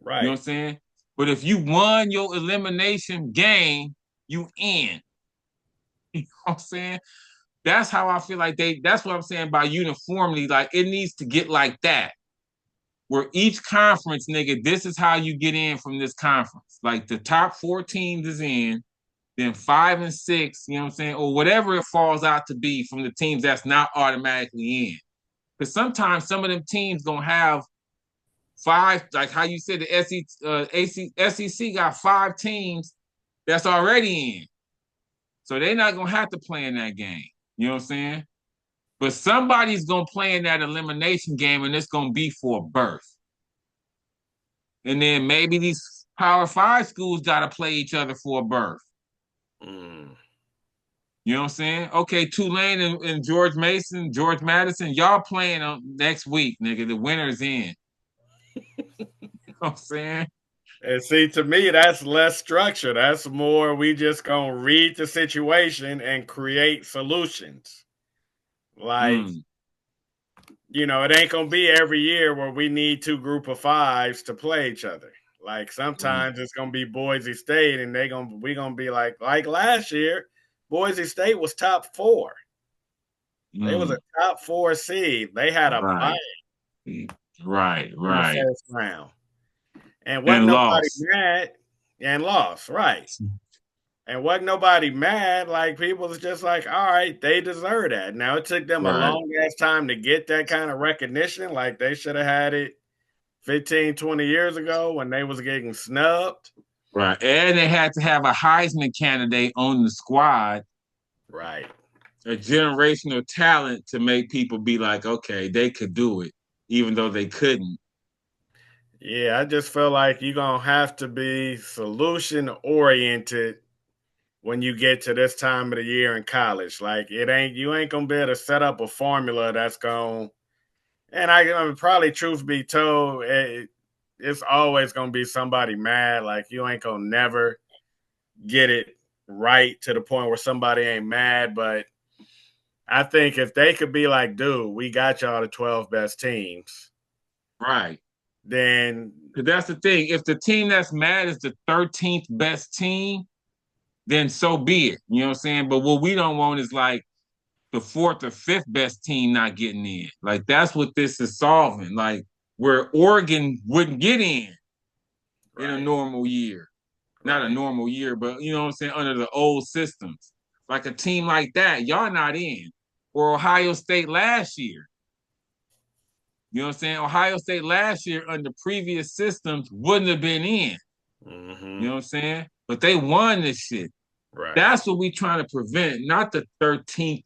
Right. what I'm saying? But if you won your elimination game, you in. You know what I'm saying? That's how I feel like that's what I'm saying by uniformity. Like, it needs to get like that, where each conference, nigga, this is how you get in from this conference. Like, the top 4 teams is in, then 5 and 6, you know what I'm saying? Or whatever it falls out to be from the teams that's not automatically in. Because sometimes some of them teams gonna have 5, like how you said, the SEC got 5 teams that's already in. So they're not gonna have to play in that game. You know what I'm saying? But somebody's gonna play in that elimination game, and it's gonna be for a berth. And then maybe these Power 5 schools gotta play each other for a berth. Mm. You know what I'm saying? Okay, Tulane and George Madison, y'all playing on next week, nigga. The winner's in. You know what I'm saying? And see, to me, that's less structure. That's more we just gonna read the situation and create solutions. Like, Mm, it ain't gonna be every year where we need 2 group of 5s to play each other. Like mm, sometimes it's gonna be Boise State, and we gonna be like last year, Boise State was top 4. They was a mm. top 4 seed. They had a bye Right. Right, in the right. first round, and wasn't And nobody lost. mad and lost. Right. And wasn't nobody mad. Like people was just like, all right, they deserve that. Now it took them a Right, long ass time to get that kind of recognition. Like they should have had it 15, 20 years ago when they was getting snubbed. right. And they had to have a Heisman candidate on the squad, Right. a generational talent to make people be like, okay, they could do it, even though they couldn't. Yeah, I just feel like you're gonna have to be solution oriented when you get to this time of the year in college. Like you ain't gonna be able to set up a formula that's going. And I mean, probably truth be told, it's always gonna be somebody mad. Like you ain't gonna never get it right to the point where somebody ain't mad. But I think if they could be like, dude, we got y'all the 12 best teams, Right. then Because that's the thing. If the team that's mad is the 13th best team, then so be it. You know what I'm saying? But what we don't want is like the 4th or 5th best team not getting in. Like, that's what this is solving. Like, where Oregon wouldn't get in a right, normal year. Not a right. normal year, but you know what I'm saying, under the old systems. Like a team like that, y'all not in. Or Ohio State last year. You know what I'm saying? Ohio State last year under previous systems wouldn't have been in. You Hmm. know what I'm saying? But they won this shit. Right. That's what we trying to prevent, not the 13th.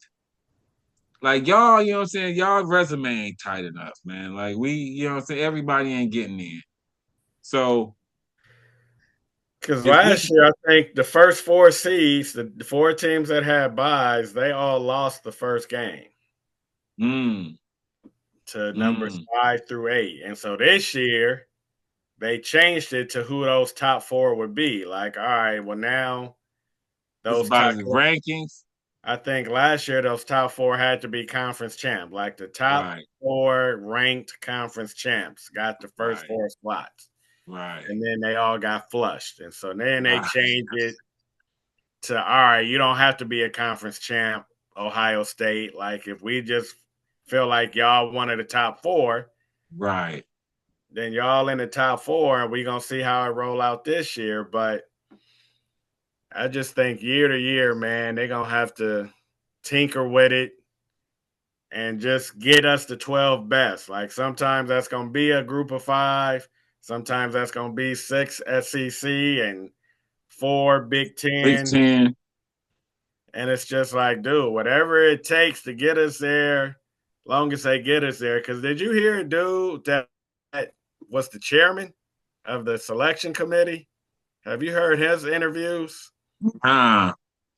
Like, y'all, you know what I'm saying? Y'all resume ain't tight enough, man. Like, you know what I'm saying? Everybody ain't getting in. So Because if we, last year, I think the first 4 seeds, the 4 teams that had buys, they all lost the first game mm, to numbers mm, 5 through 8. And so this year, they changed it to who those top 4 would be. Like, all right, well, now it's those about top, the rankings. I think last year, those top 4 had to be conference champ. Like the top Right, 4 ranked conference champs got the first right, 4 spots. right, And then they all got flushed. And so then they right, changed it to all right, you don't have to be a conference champ, Ohio State. Like if we just feel like y'all one of the top 4, right. then y'all in the top 4, and we gonna see how it roll out this year. But I just think year to year, man, they're gonna have to tinker with it and just get us the 12 best. Like sometimes that's gonna be a group of 5, sometimes that's gonna be 6 SEC and 4 Big Big Ten. Ten. And it's just like, dude, whatever it takes to get us there, long as they get us there. Because did you hear, dude, that was the chairman of the selection committee? Have you heard his interviews?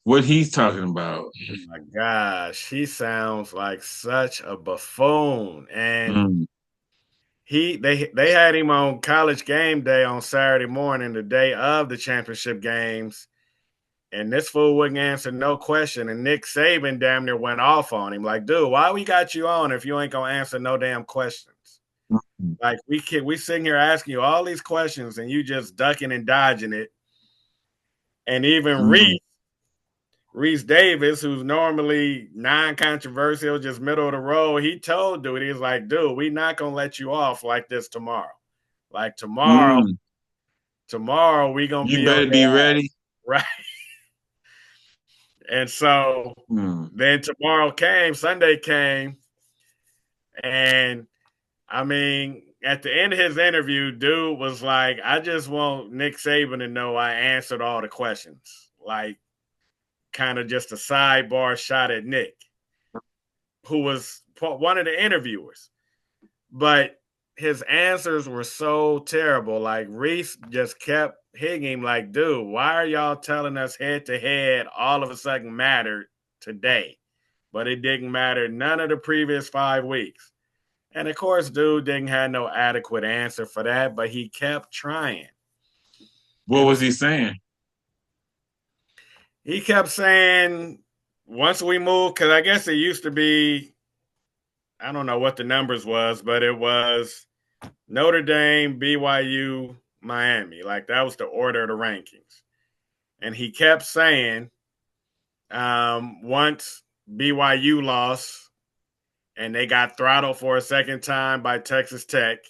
What he's talking about. Oh my gosh, he sounds like such a buffoon. And Mm, they had him on College Game Day on Saturday morning, the day of the championship games, and this fool wouldn't answer no question. And Nick Saban damn near went off on him, like, dude, why we got you on if you ain't gonna answer no damn questions? Like we sitting here asking you all these questions and you just ducking and dodging it. And even Reese Davis, who's normally non-controversial, just middle of the road, he told dude, he's like, dude, we not gonna let you off like this tomorrow. Like tomorrow we gonna You be on better be ready. right. And so then Sunday came, and I mean, at the end of his interview, dude was like, I just want Nick Saban to know I answered all the questions. Like, kind of just a sidebar shot at Nick, who was one of the interviewers. But his answers were so terrible. Like, Reese just kept hitting him like, dude, why are y'all telling us head-to-head all of a sudden mattered today? But it didn't matter none of the previous 5 weeks. And, of course, dude didn't have no adequate answer for that, but he kept trying. What was he saying? He kept saying, once we moved, because I guess it used to be, I don't know what the numbers was, but it was Notre Dame, BYU, Miami. Like, that was the order of the rankings. And he kept saying, once BYU lost, and they got throttled for a second time by Texas Tech.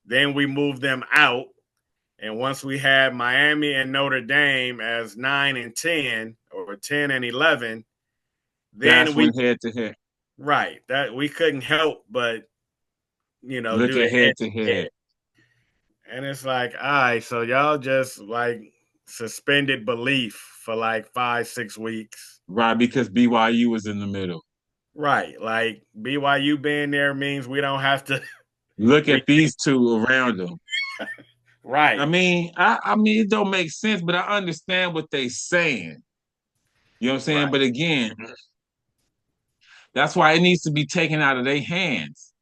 Then we moved them out. And once we had Miami and Notre Dame as 9 and 10 or 10 and 11, then that's when head to head. Right. That we couldn't help but, look at head to head. And it's like, all right, so y'all just like suspended belief for like 5-6 weeks. Right, because BYU was in the middle. Right. Like BYU being there means we don't have to look at these two around them. Right. I mean, it don't make sense, but I understand what they're saying. You know what I'm saying? Right. But again, that's why it needs to be taken out of their hands.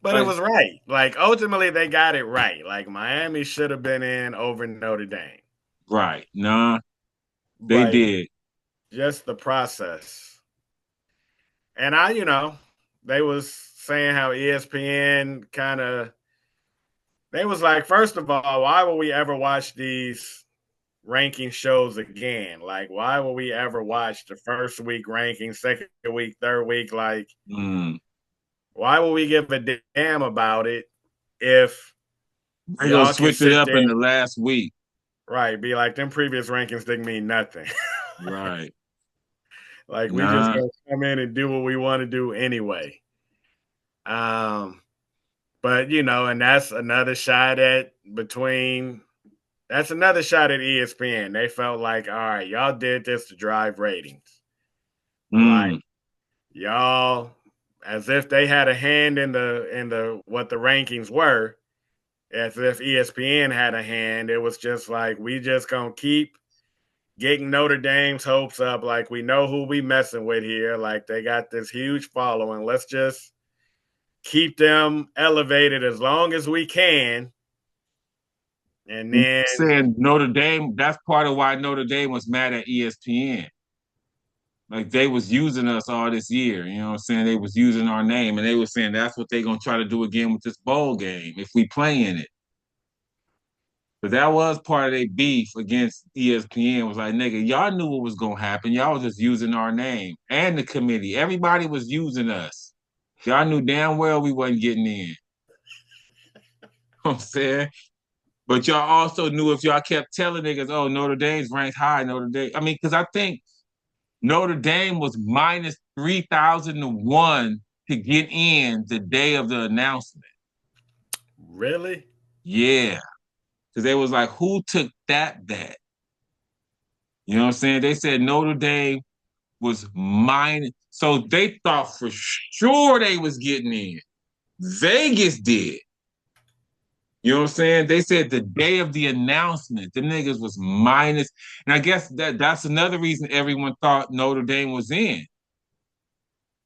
But it was right. Like, ultimately, they got it right. Like, Miami should have been in over Notre Dame. Right. Nah, they did. Just the process. And they was saying how ESPN they was like, first of all, why would we ever watch these ranking shows again? Like, why would we ever watch the first week ranking, second week, third week? Like, why would we give a damn about it if they gonna switch it up in the last week? Right. Be like, them previous rankings didn't mean nothing. Right. Like, we just gonna come in and do what we want to do anyway. But and that's another shot at ESPN. They felt like, all right, y'all did this to drive ratings. Like, y'all, as if they had a hand in the what the rankings were, as if ESPN had a hand. It was just like, we just gonna keep getting Notre Dame's hopes up. Like, we know who we messing with here. Like, they got this huge following. Let's just keep them elevated as long as we can. And then saying Notre Dame, that's part of why Notre Dame was mad at ESPN. Like, they was using us all this year. You know what I'm saying? They was using our name, and they were saying that's what they're going to try to do again with this bowl game if we play in it. But that was part of their beef against ESPN. Was like, nigga, y'all knew what was going to happen. Y'all was just using our name and the committee. Everybody was using us. Y'all knew damn well we wasn't getting in. You know what I'm saying? But y'all also knew if y'all kept telling niggas, oh, Notre Dame's ranked high, Notre Dame. I mean, because I think Notre Dame was minus 3,000 to 1 to get in the day of the announcement. Really? Yeah. Because they was like, who took that bet? You know what I'm saying? They said Notre Dame was minus. So they thought for sure they was getting in. Vegas did. You know what I'm saying? They said the day of the announcement, the niggas was minus. And I guess that's another reason everyone thought Notre Dame was in.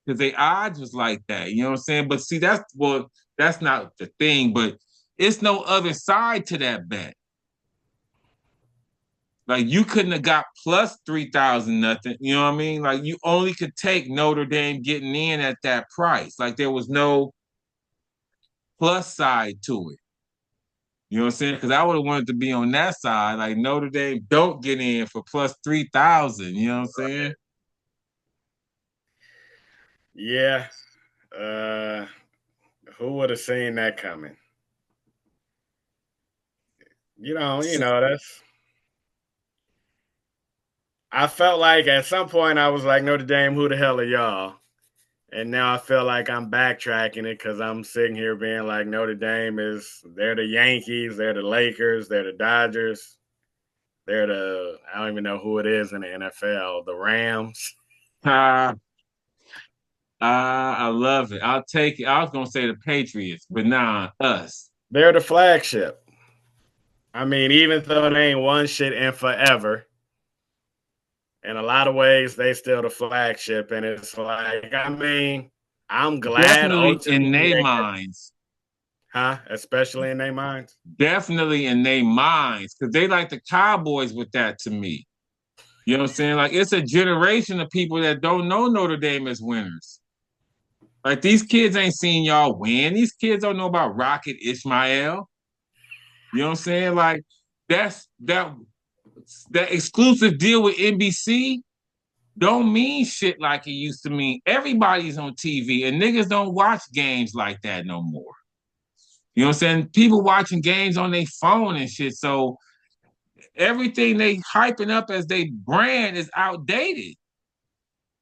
Because their odds was like that. You know what I'm saying? But see, that's That's not the thing, but it's no other side to that bet. Like you couldn't have got plus 3,000 nothing. You know what I mean? Like you only could take Notre Dame getting in at that price. Like there was no plus side to it. You know what I'm saying? Because I would have wanted to be on that side. Like Notre Dame don't get in for plus 3,000. You know what I'm saying? Yeah. Who would have seen that coming? That's. I felt like at some point I was like, Notre Dame, who the hell are y'all? And now I feel like I'm backtracking it because I'm sitting here being like, Notre Dame they're the Yankees, they're the Lakers, they're the Dodgers, I don't even know who it is in the NFL, the Rams. Ah, I love it. I'll take it. I was gonna say the Patriots, but nah, us. They're the flagship. I mean, even though they ain't won shit in forever, in a lot of ways, they still the flagship. And it's like, I mean, I'm glad Definitely in ultimately their minds. especially in their minds. Definitely in their minds, because they like the Cowboys with that to me. You know what I'm saying? Like it's a generation of people that don't know Notre Dame as winners. Like these kids ain't seen y'all win. These kids don't know about Rocket Ismail. You know what I'm saying? Like that's that exclusive deal with NBC don't mean shit like it used to mean. Everybody's on TV and niggas don't watch games like that no more. You know what I'm saying? People watching games on their phone and shit. So everything they hyping up as they brand is outdated.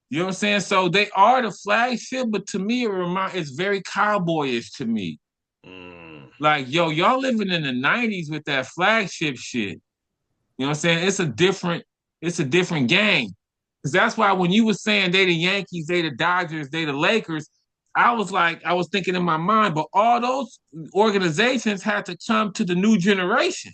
You know what I'm saying? So they are the flagship, but to me, it's very cowboyish to me. Like, yo, y'all living in the 90s with that flagship shit. You know what I'm saying? It's a different game. Because that's why when you were saying they the Yankees, they the Dodgers, they the Lakers, I was thinking in my mind, but all those organizations had to come to the new generation.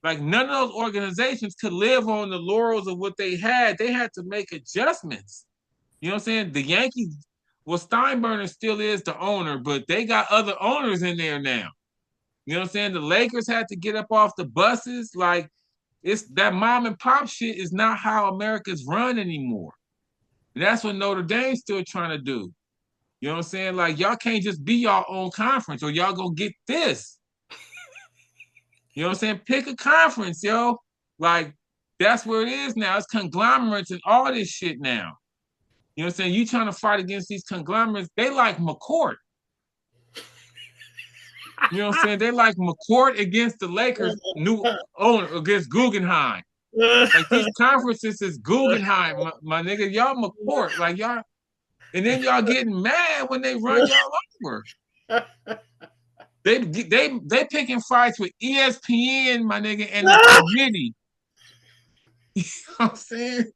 Like none of those organizations could live on the laurels of what they had. They had to make adjustments. You know what I'm saying? The Yankees, well, Steinbrenner still is the owner, but they got other owners in there now. You know what I'm saying? The Lakers had to get up off the buses. Like it's that mom and pop shit is not how America's run anymore. And that's what Notre Dame's still trying to do. You know what I'm saying? Like y'all can't just be your own conference or y'all go get this. You know what I'm saying? Pick a conference, yo. Like that's where it is now. It's conglomerates and all this shit now. You know what I'm saying? You trying to fight against these conglomerates, they like McCourt. You know what I'm saying? They like McCourt against the Lakers, new owner against Guggenheim. Like these conferences is Guggenheim, my nigga. Y'all McCourt, like y'all, and then y'all getting mad when they run y'all over. They picking fights with ESPN, my nigga, and the committee. You know what I'm saying?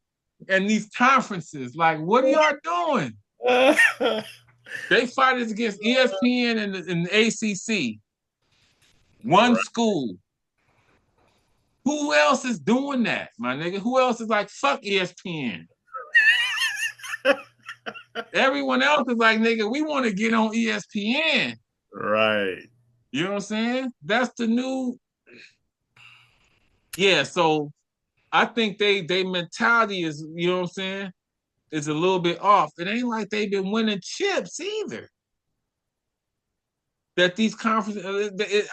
And these conferences, like, what are y'all doing? They fight against ESPN and the ACC. One school. Who else is doing that, my nigga? Who else is like, fuck ESPN? Everyone else is like, nigga, we want to get on ESPN. Right. You know what I'm saying? That's the new. Yeah, so I think they mentality is, you know what I'm saying, is a little bit off. It ain't like they've been winning chips either. That these conferences, it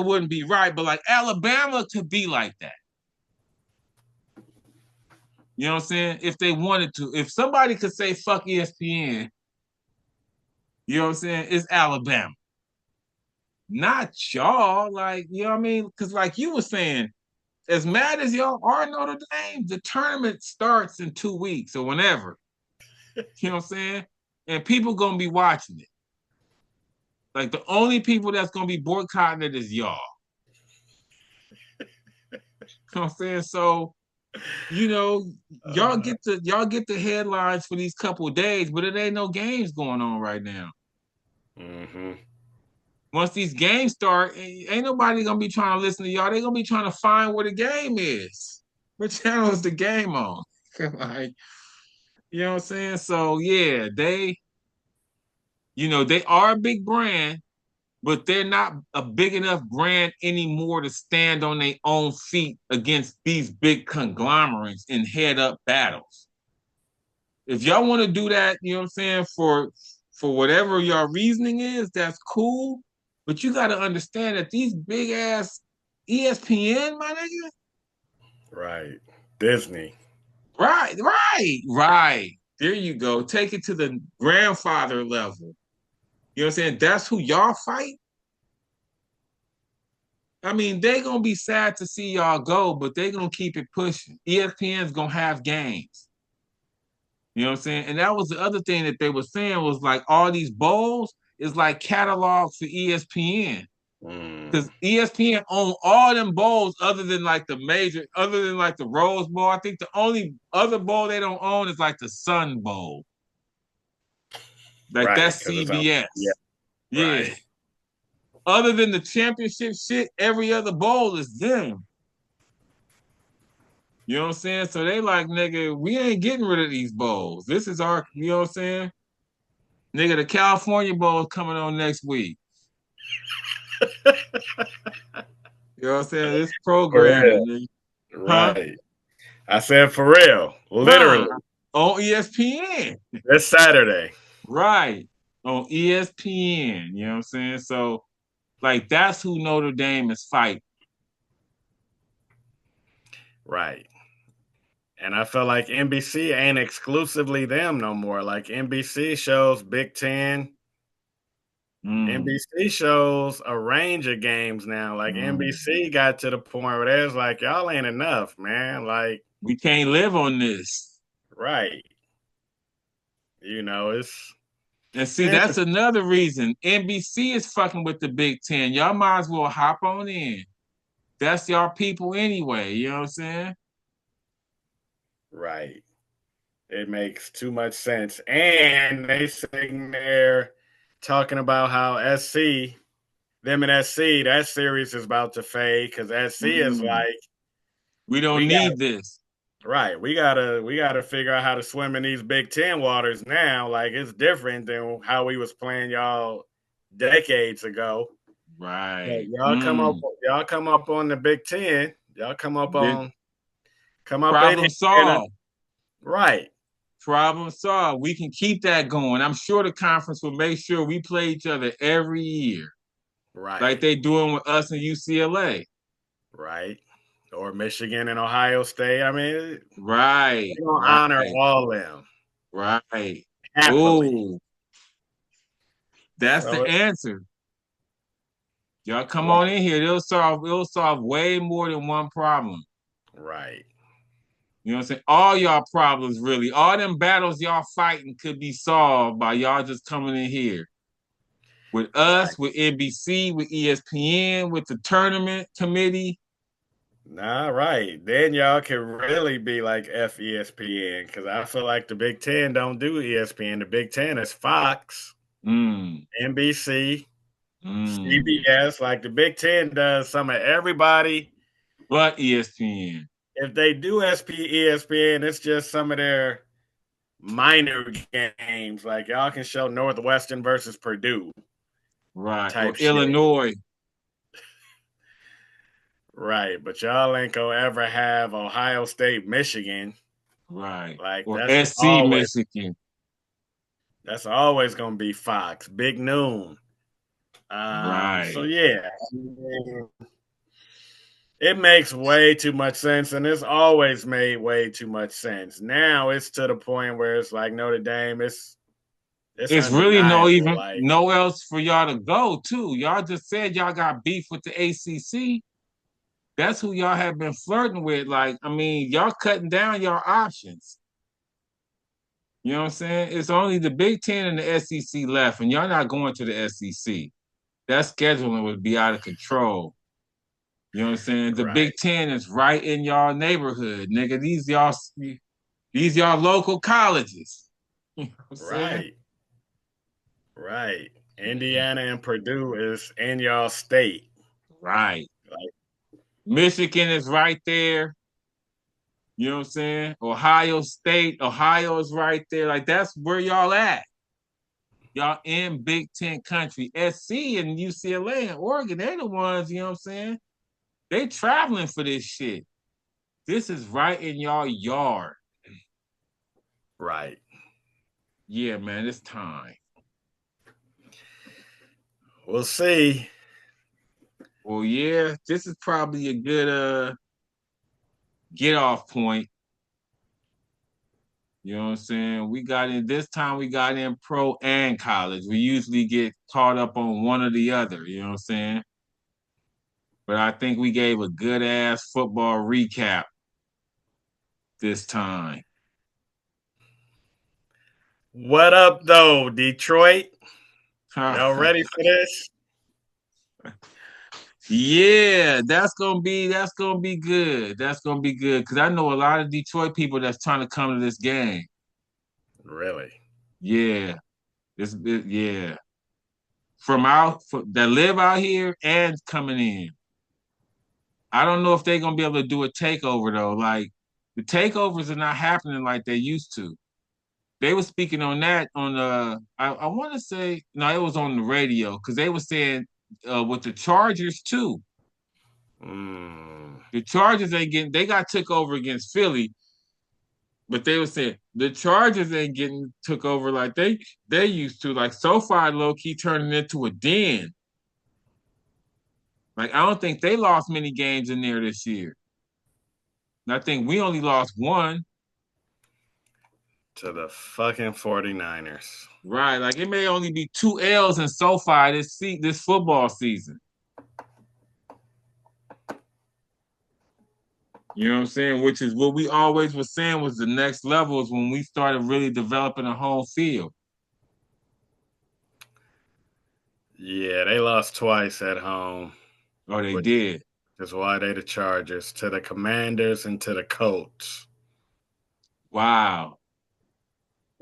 wouldn't be right, but like Alabama could be like that. You know what I'm saying? If they wanted to, if somebody could say fuck ESPN, you know what I'm saying? It's Alabama. Not y'all, like, you know what I mean? Because like you were saying, as mad as y'all are Notre Dame, the tournament starts in 2 weeks or whenever. You know what I'm saying? And people gonna be watching it. Like the only people that's gonna be boycotting it is y'all. You know what I'm saying? So, you know, y'all get the headlines for these couple of days, but it ain't no games going on right now. Mm-hmm. Once these games start, ain't nobody gonna be trying to listen to y'all. They gonna be trying to find where the game is. What channel is the game on? Like, you know what I'm saying? So yeah, They are a big brand, but they're not a big enough brand anymore to stand on their own feet against these big conglomerates in head-up battles. If y'all want to do that, you know what I'm saying, for whatever your reasoning is, that's cool. But you got to understand that these big ass ESPN, my nigga. Right. Disney. Right. There you go. Take it to the grandfather level. You know what I'm saying? That's who y'all fight. I mean, they gonna be sad to see y'all go, but they gonna keep it pushing. ESPN's gonna have games. You know what I'm saying? And that was the other thing that they were saying was like all these bowls is like catalogs for ESPN. Because ESPN own all them bowls other than like the Rose Bowl. I think the only other bowl they don't own is like the Sun Bowl. Like Right. that's Because it's all, CBS. yeah. Yeah. Right. Other than the championship shit, every other bowl is them. You know what I'm saying? So they like, nigga, we ain't getting rid of these bowls. This is our, you know what I'm saying? Nigga, the California Bowl is coming on next week. You know what I'm saying? This For programming, real. nigga. Huh? Right. I said for real. Huh? Literally. On ESPN. This Saturday. Right. On ESPN. You know what I'm saying? So, like, that's who Notre Dame is fighting. Right. And I feel like NBC ain't exclusively them no more. Like NBC shows Big Ten. NBC shows a range of games now. Like NBC got to the point where there's like, y'all ain't enough, man. Like, we can't live on this. right. It's And see, that's another reason. NBC is fucking with the Big Ten. Y'all might as well hop on in. That's y'all people anyway. You know what I'm saying? right. It makes too much sense. And they sitting there talking about how them and SC, that series is about to fade because SC is like, we don't we need this. Right. We gotta figure out how to swim in these Big Ten waters now. Like it's different than how we was playing y'all decades ago. Right. Y'all come up on the Big Ten. Y'all come up in Problem here. solved. Right. Problem solved. We can keep that going. I'm sure the conference will make sure we play each other every year. Right. Like they doing with us and UCLA. Right. Or Michigan and Ohio State. I mean, right. We're gonna honor all them. Right. Happily. Ooh. That's the answer. Y'all come on in here. It'll solve way more than one problem. Right. You know what I'm saying? All y'all problems, really. All them battles y'all fighting could be solved by y'all just coming in here. With us, with NBC, with ESPN, with the tournament committee. Nah, right. Then y'all can really be like FESPN because I feel like the Big Ten don't do ESPN. The Big Ten is Fox, NBC, CBS. Like the Big Ten does some of everybody. But ESPN. If they do ESPN, it's just some of their minor games. Like y'all can show Northwestern versus Purdue. Right. Or Illinois. Right, but y'all ain't gonna ever have Ohio State, Michigan. Right. Like or that's SC Michigan. That's always gonna be Fox, Big Noon. Right. So yeah, it makes way too much sense, and it's always made way too much sense. Now it's to the point where it's like Notre Dame. It's really undeniable. no else for y'all to go to. Y'all just said y'all got beef with the ACC. That's who y'all have been flirting with. Like, I mean, y'all cutting down your options. You know what I'm saying? It's only the Big Ten and the SEC left, and y'all not going to the SEC. That scheduling would be out of control. You know what I'm saying? The Big Ten is right in y'all neighborhood, nigga. These y'all local colleges. You know what I'm saying? Right. Indiana and Purdue is in y'all state. Right. Like, Michigan is right there. You know what I'm saying? Ohio State, Ohio is right there. Like that's where y'all at. Y'all in Big Ten country. SC and UCLA and Oregon, they're the ones, you know what I'm saying? They traveling for this shit. This is right in y'all yard. Right. Yeah, man, it's time. We'll see. Well, yeah, this is probably a good get off point. You know what I'm saying? We got in this time, we got in pro and college. We usually get caught up on one or the other, you know what I'm saying? But I think we gave a good ass football recap this time. What up, though, Detroit? Y'all ready for this? Yeah, that's gonna be good. That's gonna be good because I know a lot of Detroit people that's trying to come to this game. Really? Yeah, yeah, that live out here and coming in. I don't know if they're gonna be able to do a takeover though. Like the takeovers are not happening like they used to. They were speaking on that on I want to say no, it was on the radio because they were saying with the Chargers too. The Chargers ain't getting they got took over against Philly, but they were saying the Chargers ain't getting took over like they used to. Like SoFi low key turning into a den. Like I don't think they lost many games in there this year. And I think we only lost one. To the fucking 49ers. Right. Like it may only be 2 L's in SoFi this football season. You know what I'm saying? Which is what we always were saying was the next level is when we started really developing a home field. Yeah, they lost twice at home. Oh, they did. That's why they the Chargers. To the Commanders and to the Colts. Wow.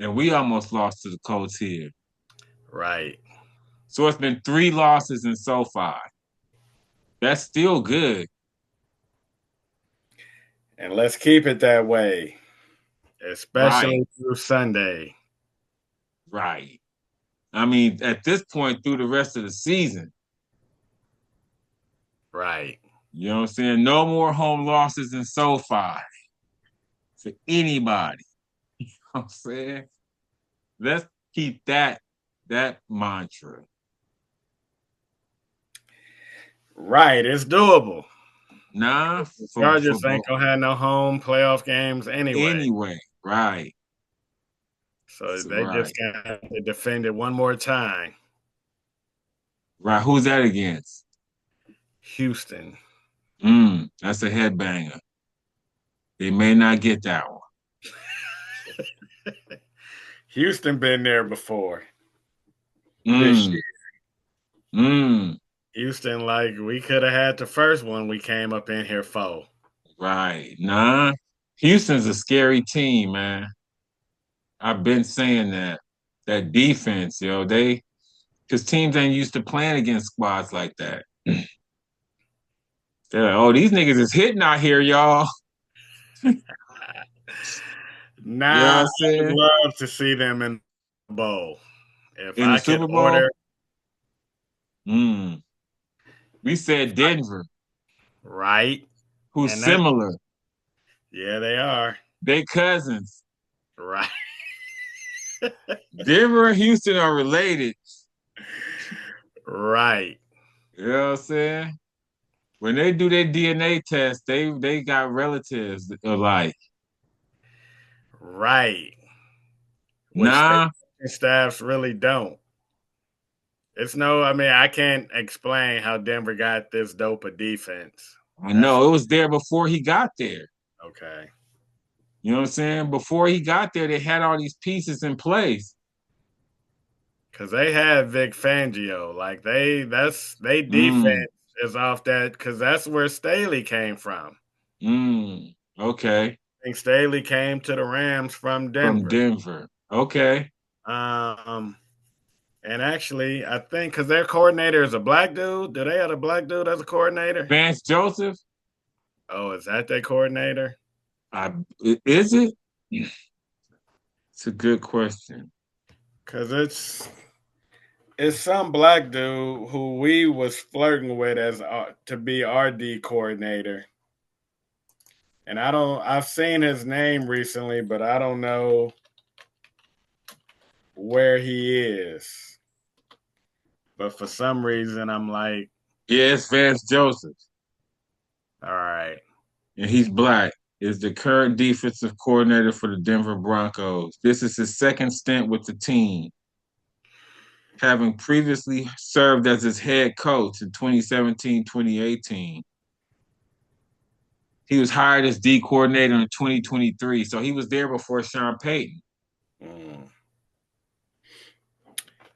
And we almost lost to the Colts here. Right. So it's been 3 losses in SoFi. That's still good. And let's keep it that way, especially through Sunday. Right. I mean, at this point, through the rest of the season. Right. You know what I'm saying? No more home losses in SoFi for anybody. You know what I'm saying? Let's keep that mantra. Right. It's doable. Nah, Chargers ain't gonna have no home playoff games anyway. Anyway, right. So they just got to defend it one more time. Right. Who's that against? Houston. That's a headbanger. They may not get that one. Houston been there before. This year. Houston, like we could have had the first one we came up in here for. Right. Nah. Houston's a scary team, man. I've been saying that. That defense, because teams ain't used to playing against squads like that. They're like, oh, these niggas is hitting out here, y'all. Nah, I would love to see them in the bowl. If in I the Super Bowl? order. We said Denver. Right. Who's similar. Yeah, they are. They cousins. Right. Denver and Houston are related. Right. You know what I'm saying? When they do their DNA test, they got relatives alike. Right. Which staffs really don't. I can't explain how Denver got this dope a defense. I know. It was there before he got there. Okay. You know what I'm saying? Before he got there, they had all these pieces in place. Because they had Vic Fangio. Like, they defense is off that, because that's where Staley came from. Okay. I think Staley came to the Rams from Denver. Okay. And actually, I think because their coordinator is a black dude. Do they have a black dude as a coordinator? Vance Joseph. Oh, is that their coordinator? Is it? It's a good question. Because It's some black dude who we was flirting with as to be our D coordinator. And I've seen his name recently, but I don't know where he is. But for some reason, I'm like, Yeah, it's Vance Joseph, all right. and he's black. Is the current defensive coordinator for the Denver Broncos. This is his second stint with the team, having previously served as his head coach in 2017, 2018. He was hired as D coordinator in 2023, so he was there before Sean Payton. Mm.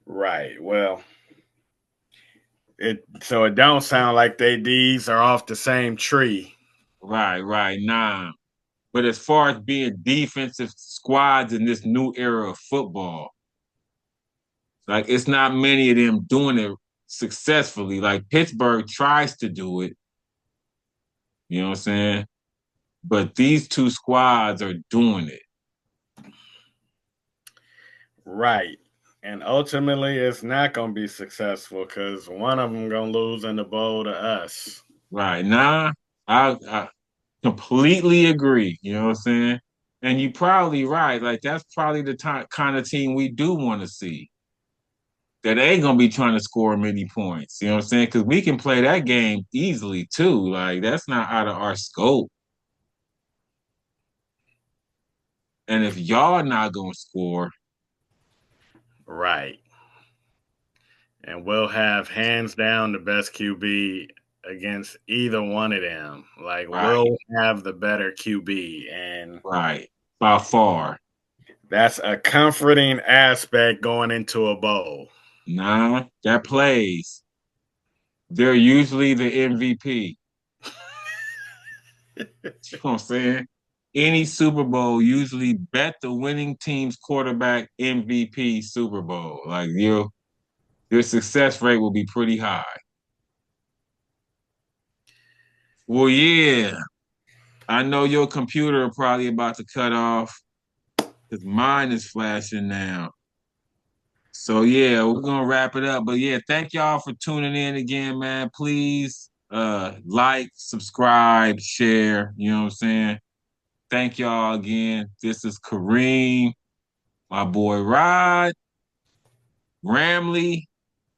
Right. Well, it don't sound like they D's are off the same tree. Right, nah. But as far as being defensive squads in this new era of football, like it's not many of them doing it successfully. Like Pittsburgh tries to do it, you know what I'm saying? But these two squads are doing it. Right. And ultimately, it's not going to be successful because one of them going to lose in the bowl to us. Right. Nah, I completely agree. You know what I'm saying? And you probably right. Like that's probably the kind of team we do want to see. That ain't gonna be trying to score many points. You know what I'm saying? Because we can play that game easily too. Like that's not out of our scope. And if y'all not gonna score, Right. And we'll have hands down the best QB against either one of them. Like, right, we'll have the better QB. And right, by far. that's a comforting aspect going into a bowl. Nah, that plays. They're usually the MVP. You know what I'm saying? Any Super Bowl usually bet the winning team's quarterback MVP Super Bowl. Like your success rate will be pretty high. Well, yeah. I know your computer probably about to cut off because mine is flashing now. So yeah, we're gonna wrap it up. But yeah, thank y'all for tuning in again, man. Please like, subscribe, share, you know what I'm saying? Thank y'all again. This is Kareem, my boy Rod, Ramley,